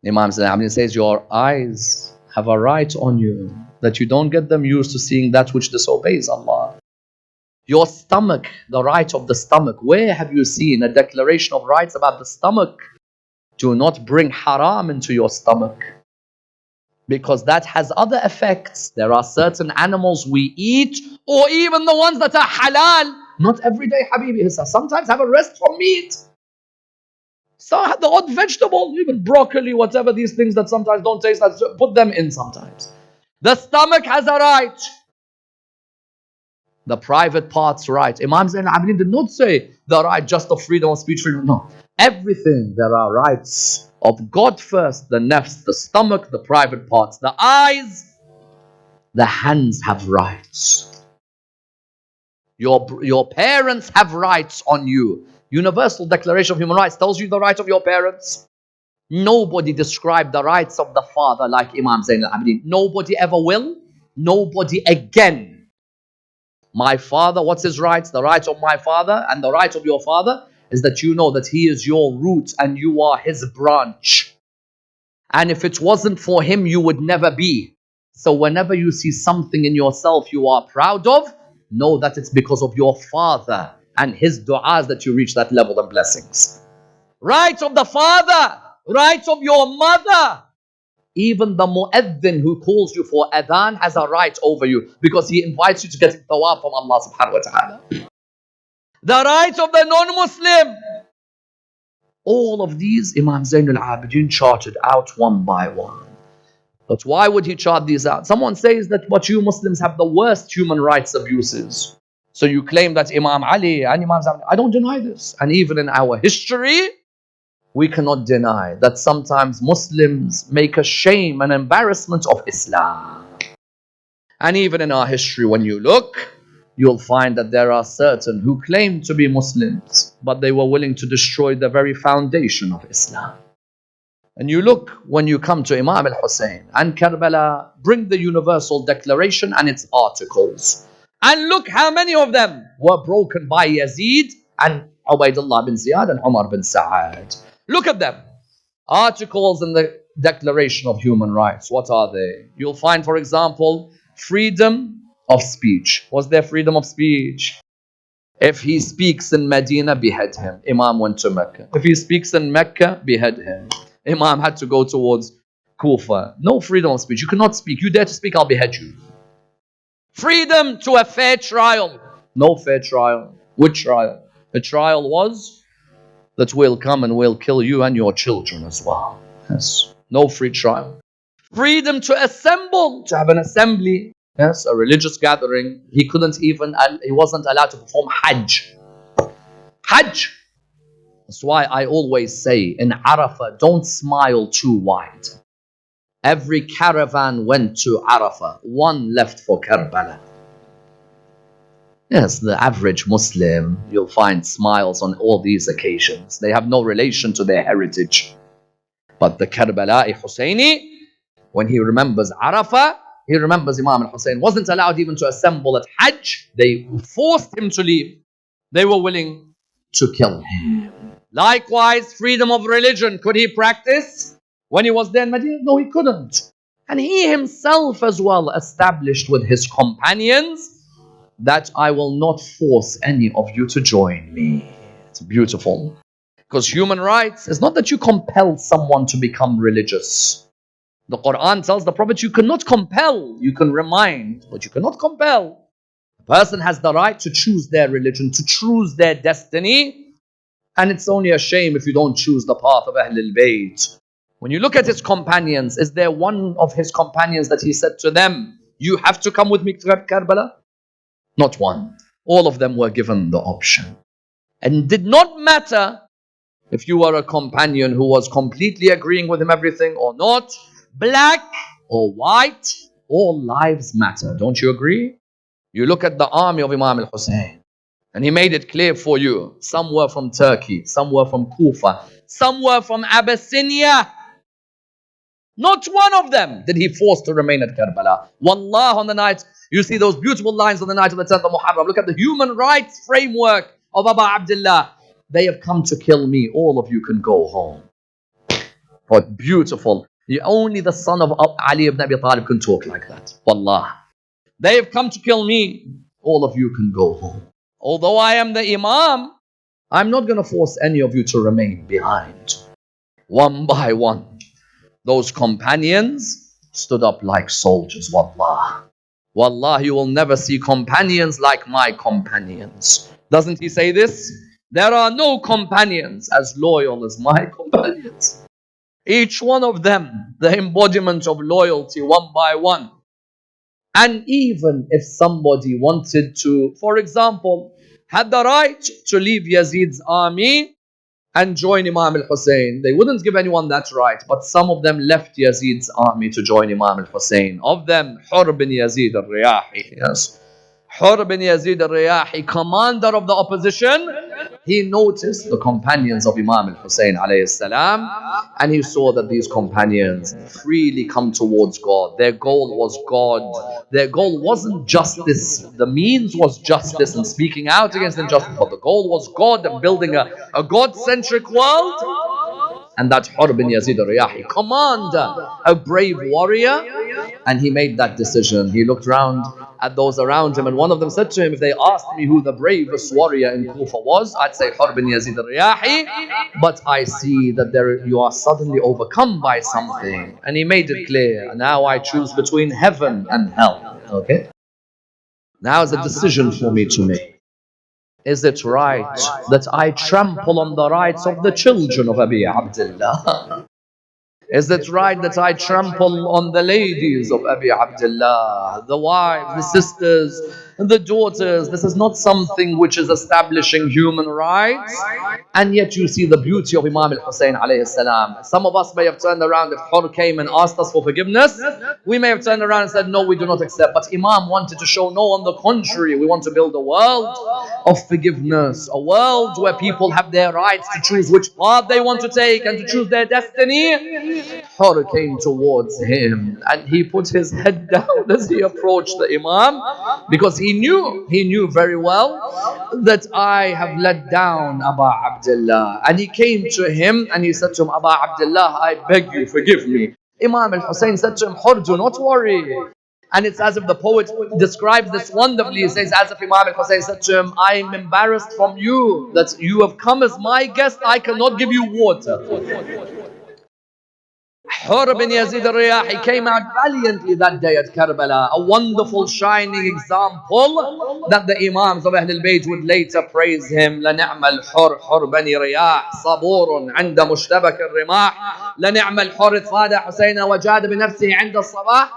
Imam Zain al-Abidin says, your eyes have a right on you, that you don't get them used to seeing that which disobeys Allah. Your stomach, the right of the stomach. Where have you seen a declaration of rights about the stomach? Do not bring haram into your stomach, because that has other effects. There are certain animals we eat, or even the ones that are halal. Not every day, Habibi. Sometimes have a rest from meat. So the odd vegetable, even broccoli, whatever, these things that sometimes don't taste, put them in sometimes. The stomach has a right. The private parts right. Imam Zain al-Abidin did not say the right just of freedom of speech, freedom. No. Everything, there are rights of God first, the nafs, the stomach, the private parts, the eyes, the hands have rights. Your parents have rights on you. Universal Declaration of Human Rights tells you the right of your parents. Nobody described the rights of the father like Imam Zain al-Abidin. Nobody ever will. Nobody again. My father, what's his rights? The rights of my father and the right of your father is that you know that he is your root and you are his branch. And if it wasn't for him, you would never be. So whenever you see something in yourself you are proud of, know that it's because of your father and his du'as that you reach that level of blessings. Right of the father, right of your mother. Even the mu'adhin who calls you for adhan has a right over you, because he invites you to get thawab from Allah subhanahu wa ta'ala. The right of the non-Muslim. All of these Imam Zain al-Abidin charted out one by one. But why would he chart these out? Someone says that what you Muslims have the worst human rights abuses. So you claim that Imam Ali and Imam Zain, I don't deny this. And even in our history, we cannot deny that sometimes Muslims make a shame and embarrassment of Islam. And even in our history, when you look, you'll find that there are certain who claim to be Muslims, but they were willing to destroy the very foundation of Islam. And you look, when you come to Imam al-Hussein and Karbala, bring the Universal Declaration and its articles. And look how many of them were broken by Yazid and Ubaidullah bin Ziyad and Umar bin Sa'ad. Look at them. Articles in the Declaration of Human Rights. What are they? You'll find, for example, freedom of speech. Was there freedom of speech? If he speaks in Medina, behead him. Imam went to Mecca. If he speaks in Mecca, behead him. Imam had to go towards Kufa. No freedom of speech. You cannot speak. You dare to speak, I'll behead you. Freedom to a fair trial. No fair trial. Which trial? The trial was that we'll come and we'll kill you and your children as well. Yes. No free trial. Freedom to assemble, to have an assembly. Yes, a religious gathering. He wasn't allowed to perform Hajj. Hajj. That's why I always say in Arafah, don't smile too wide. Every caravan went to Arafah. One left for Karbala. Yes, the average Muslim, you'll find smiles on all these occasions. They have no relation to their heritage. But the Karbala'i Husseini, when he remembers Arafah, he remembers Imam al-Hussein wasn't allowed even to assemble at Hajj. They forced him to leave. They were willing to kill him. Likewise, freedom of religion. Could he practice when he was there in Medina? No, he couldn't. And he himself as well established with his companions that I will not force any of you to join me. It's beautiful. Because human rights is not that you compel someone to become religious. The Quran tells the Prophet you cannot compel, you can remind, but you cannot compel. A person has the right to choose their religion, to choose their destiny, and it's only a shame if you don't choose the path of Ahlul Bayt. When you look at his companions, is there one of his companions that he said to them, you have to come with me to Karbala? Not one. All of them were given the option. And it did not matter if you were a companion who was completely agreeing with him everything or not, black or white, all lives matter. Don't you agree? You look at the army of Imam al-Hussein, and he made it clear for you. Some were from Turkey, some were from Kufa, some were from Abyssinia. Not one of them did he force to remain at Karbala. Wallah, on the night, you see those beautiful lines on the night of the 10th of Muharram. Look at the human rights framework of Abu Abdullah. They have come to kill me. All of you can go home. But beautiful. Only the son of Ali ibn Abi Talib can talk like that. Wallah. They have come to kill me. All of you can go home. Although I am the Imam, I'm not going to force any of you to remain behind. One by one, those companions stood up like soldiers. Wallah. Wallah, you will never see companions like my companions. Doesn't he say this? There are no companions as loyal as my companions. Each one of them, the embodiment of loyalty, one by one. And even if somebody wanted to, for example, had the right to leave Yazid's army and join Imam al-Hussein, they wouldn't give anyone that right, but some of them left Yazid's army to join Imam al-Hussein. Of them, Hur bin Yazid al-Riyahi. Yes. Hur bin Yazid al-Riyahi, commander of the opposition, he noticed the companions of Imam al-Hussein alayhi salam, and he saw that these companions freely come towards God. Their goal was God. Their goal wasn't justice. The means was justice and speaking out against injustice, but the goal was God and building a God-centric world. And that Hur bin Yazid al-Riyahi, commander, a brave warrior, and he made that decision. He looked around at those around him, and one of them said to him, if they asked me who the bravest warrior in Kufa was, I'd say Hur bin Yazid al-Riyahi, but I see that you are suddenly overcome by something. And he made it clear, now I choose between heaven and hell. Okay? Now is a decision for me to make. Is it right that I trample on the rights of the children of Abi Abdullah? Is it right that I trample on the ladies of Abi Abdullah, the wives, the sisters, the daughters? This is not something which is establishing human rights. And yet you see the beauty of Imam al-Hussein alayhi salam. Some of us may have turned around if Hur came and asked us for forgiveness. We may have turned around and said, no, we do not accept. But Imam wanted to show, no, on the contrary, we want to build a world of forgiveness, a world where people have their rights to choose which path they want to take and to choose their destiny. Hur came towards him and he put his head down as he approached the Imam, because he knew very well that I have let down Abu Abdullah. And he came to him and he said to him, Abu Abdullah, I beg you, forgive me. Imam al-Hussein said to him, Hur, do not worry. And it's as if the poet describes this wonderfully. He says, as if Imam al-Hussein said to him, I am embarrassed from you that you have come as my guest. I cannot give you water. Hur bin Yazid al-Riyahi came out valiantly that day at Karbala, a wonderful shining example that the Imams of Ahl al-Bayt would later praise him. لَنِعْمَ الْحُرْ حُرْ بَنِي رِيَاحٍ صَبُورٌ عِنْدَ مُشْتَبَكِ الرِّمَاحِ لَنِعْمَ الْحُرْ إِذْ حُسَيْنَ وَجَادَ بِنَفْسِهِ عِنْدَ الصَّبَاحِ.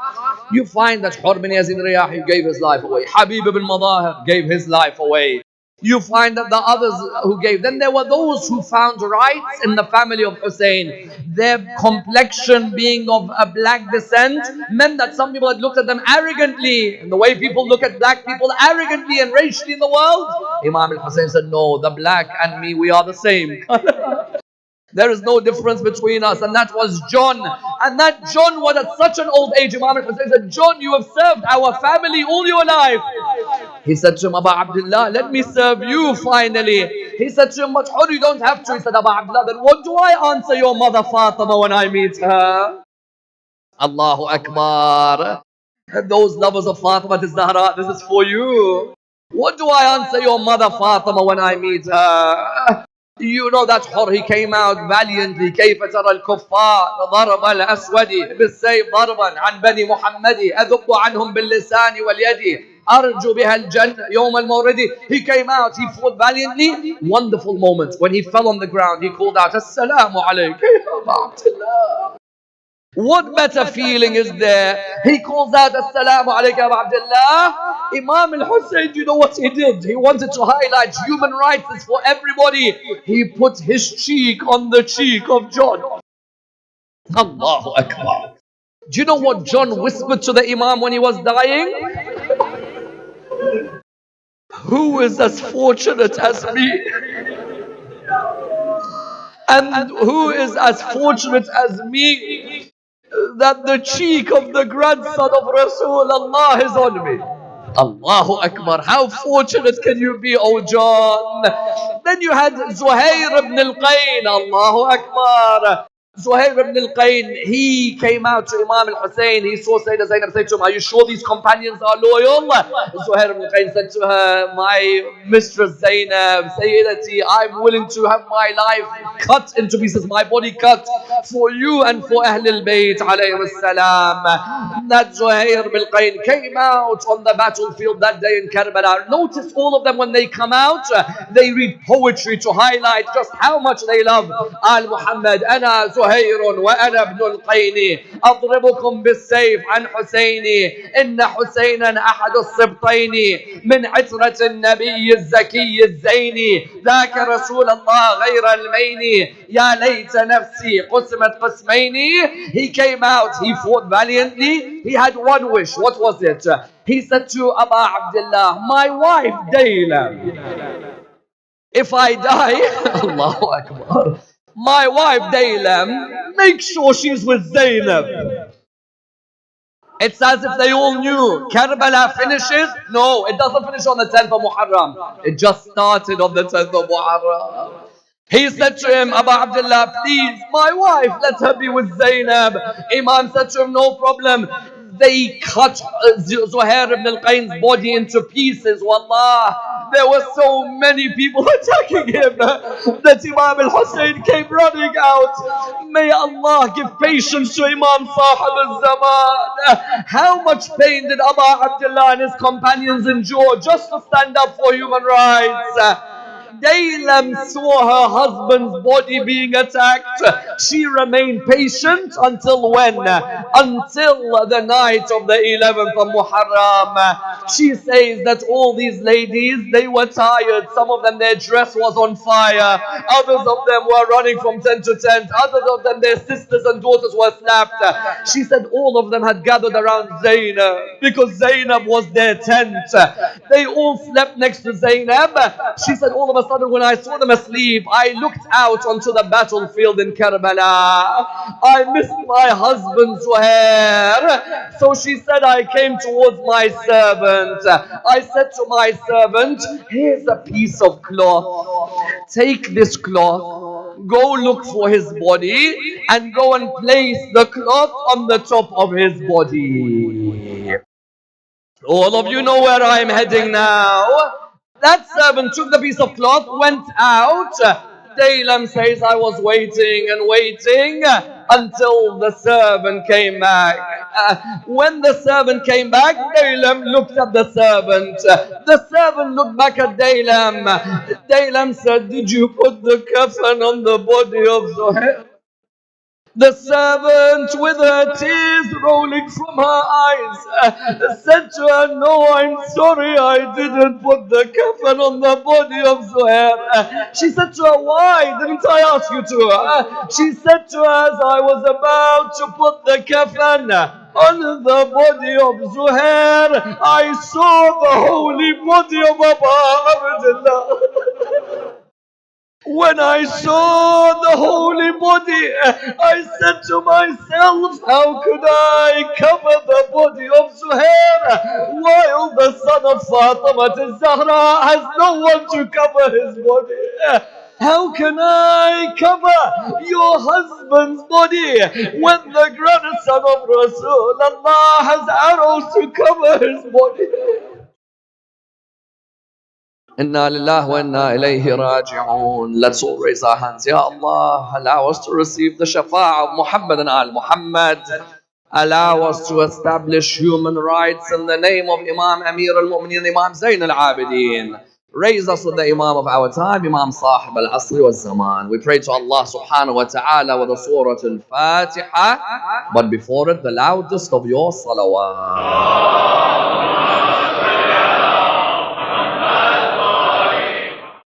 You find that Hur bin Yazid al-Riyahi gave his life away. Habib ibn Madahir gave his life away. You find that the others who gave, then there were those who found rights in the family of Hussein. Their complexion being of a black descent meant that some people had looked at them arrogantly, and the way people look at black people arrogantly and racially in the world. Imam al-Hussein said, no, the black and me, we are the same. There is no difference between us. And that was John. And that John was at such an old age. Imam al-Hussein said, John, you have served our family all your life. He said to him, Abu Abdullah, let me serve you finally. He said to him, but Hur, you don't have to. He said, Abu Abdullah, then what do I answer your mother Fatima when I meet her? Allahu Akbar. And those lovers of Fatima Zahra, this is for you. What do I answer your mother Fatima when I meet her? You know that Hur, he came out valiantly. كيف ترى الكفار ضرب الأسود بالسيف ضربا عن بني محمد أذب عنهم باللسان واليد أرجو بها الجنة يوم المورد. He came out, he fought valiantly. Wonderful moment. When he fell on the ground, he called out, Assalamu alaikum. What better feeling is there? He calls out, Assalamu alaikum Abu Abdullah. Imam al-Hussein, you know what he did? He wanted to highlight human rights is for everybody. He put his cheek on the cheek of John. Allahu Akbar. Do you know what John whispered to the Imam when he was dying? Who is as fortunate as me? And who is as fortunate as me that the cheek of the grandson of Rasulullah is on me? Allahu Akbar. How fortunate can you be, O John? Then you had Zuhair ibn al-Qayn. Allahu Akbar. Zuhair ibn al-Qayn, he came out to Imam al-Hussein. He saw Sayyidah Zainab, said to him, are you sure these companions are loyal? Zuhair ibn al-Qayn said to her, my mistress Zainab, Sayyidati, I'm willing to have my life cut into pieces, my body cut for you and for Ahl al-Bayt alayhim as-salam. That Zuhair ibn al-Qayn came out on the battlefield that day in Karbala. Notice all of them when they come out, they read poetry to highlight just how much they love Al Muhammad. Ana زهير وأنا ابن القين أضربكم بالسيف عن حسيني إن حسينا أحد السبطين من عترة النبي الزكي الزيني ذاك رسول الله غير المين يا ليت نفسي قسمت قسمين. He came out, he fought valiantly, he had one wish. What was it? He said to Abu Abdullah, my wife Dayla, if I die, Allahu Akbar, my wife Daylam, make sure she's with Zainab. It's as if they all knew Karbala finishes. No, it doesn't finish on the 10th of Muharram. It just started on the 10th of Muharram. He said to him, Abu Abdullah, please, my wife, let her be with Zainab. Imam said to him, no problem. They cut Zuhair ibn al-Qayn's body into pieces. Wallah, there were so many people attacking him that Imam al-Hussein came running out. May Allah give patience to Imam Sahib al-Zaman. How much pain did Abu Abdullah and his companions endure just to stand up for human rights? Daylam saw her husband's body being attacked. She remained patient until when? Until the night of the 11th of Muharram. She says that all these ladies, they were tired. Some of them, their dress was on fire. Others of them were running from tent to tent. Others of them, their sisters and daughters were slapped. She said all of them had gathered around Zainab because Zainab was their tent. They all slept next to Zainab. She said all of a sudden when I saw them asleep, I looked out onto the battlefield in Karbala. I missed my husband Zuhair. So she said I came towards my servant. I said to my servant, here's a piece of cloth. Take this cloth, go look for his body and go and place the cloth on the top of his body. All of you know where I'm heading now. That servant took the piece of cloth, went out. Daylam says, I was waiting and waiting until the servant came back. When the servant came back, Daylam looked at the servant. The servant looked back at Daylam. Daylam said, did you put the kafan on the body of Zuhair? The servant, with her tears rolling from her eyes, said to her, no, I'm sorry, I didn't put the kafan on the body of Zuhair. She said to her, why didn't I ask you to? She said to her, as I was about to put the kafan on the body of Zuhair, I saw the holy body of Abu Abdullah. When I saw the holy body, I said to myself, how could I cover the body of Zuhair while the son of Fatima al-Zahra has no one to cover his body? How can I cover your husband's body when the grandson of Rasulullah has arrows to cover his body? Inna lillahi wa inna ilayhi raji'un. Let's all raise our hands. Ya Allah, allow us to receive the shafa'ah of Muhammad and Al Muhammad. Allow us to establish human rights in the name of Imam Amir al-Mu'mineen, Imam Zain al-Abidin. Raise us with the Imam of our time, Imam Sahib al-Asri wal-Zaman. We pray to Allah subhanahu wa ta'ala with the Surah Al-Fatiha, but before it, the loudest of your salawat.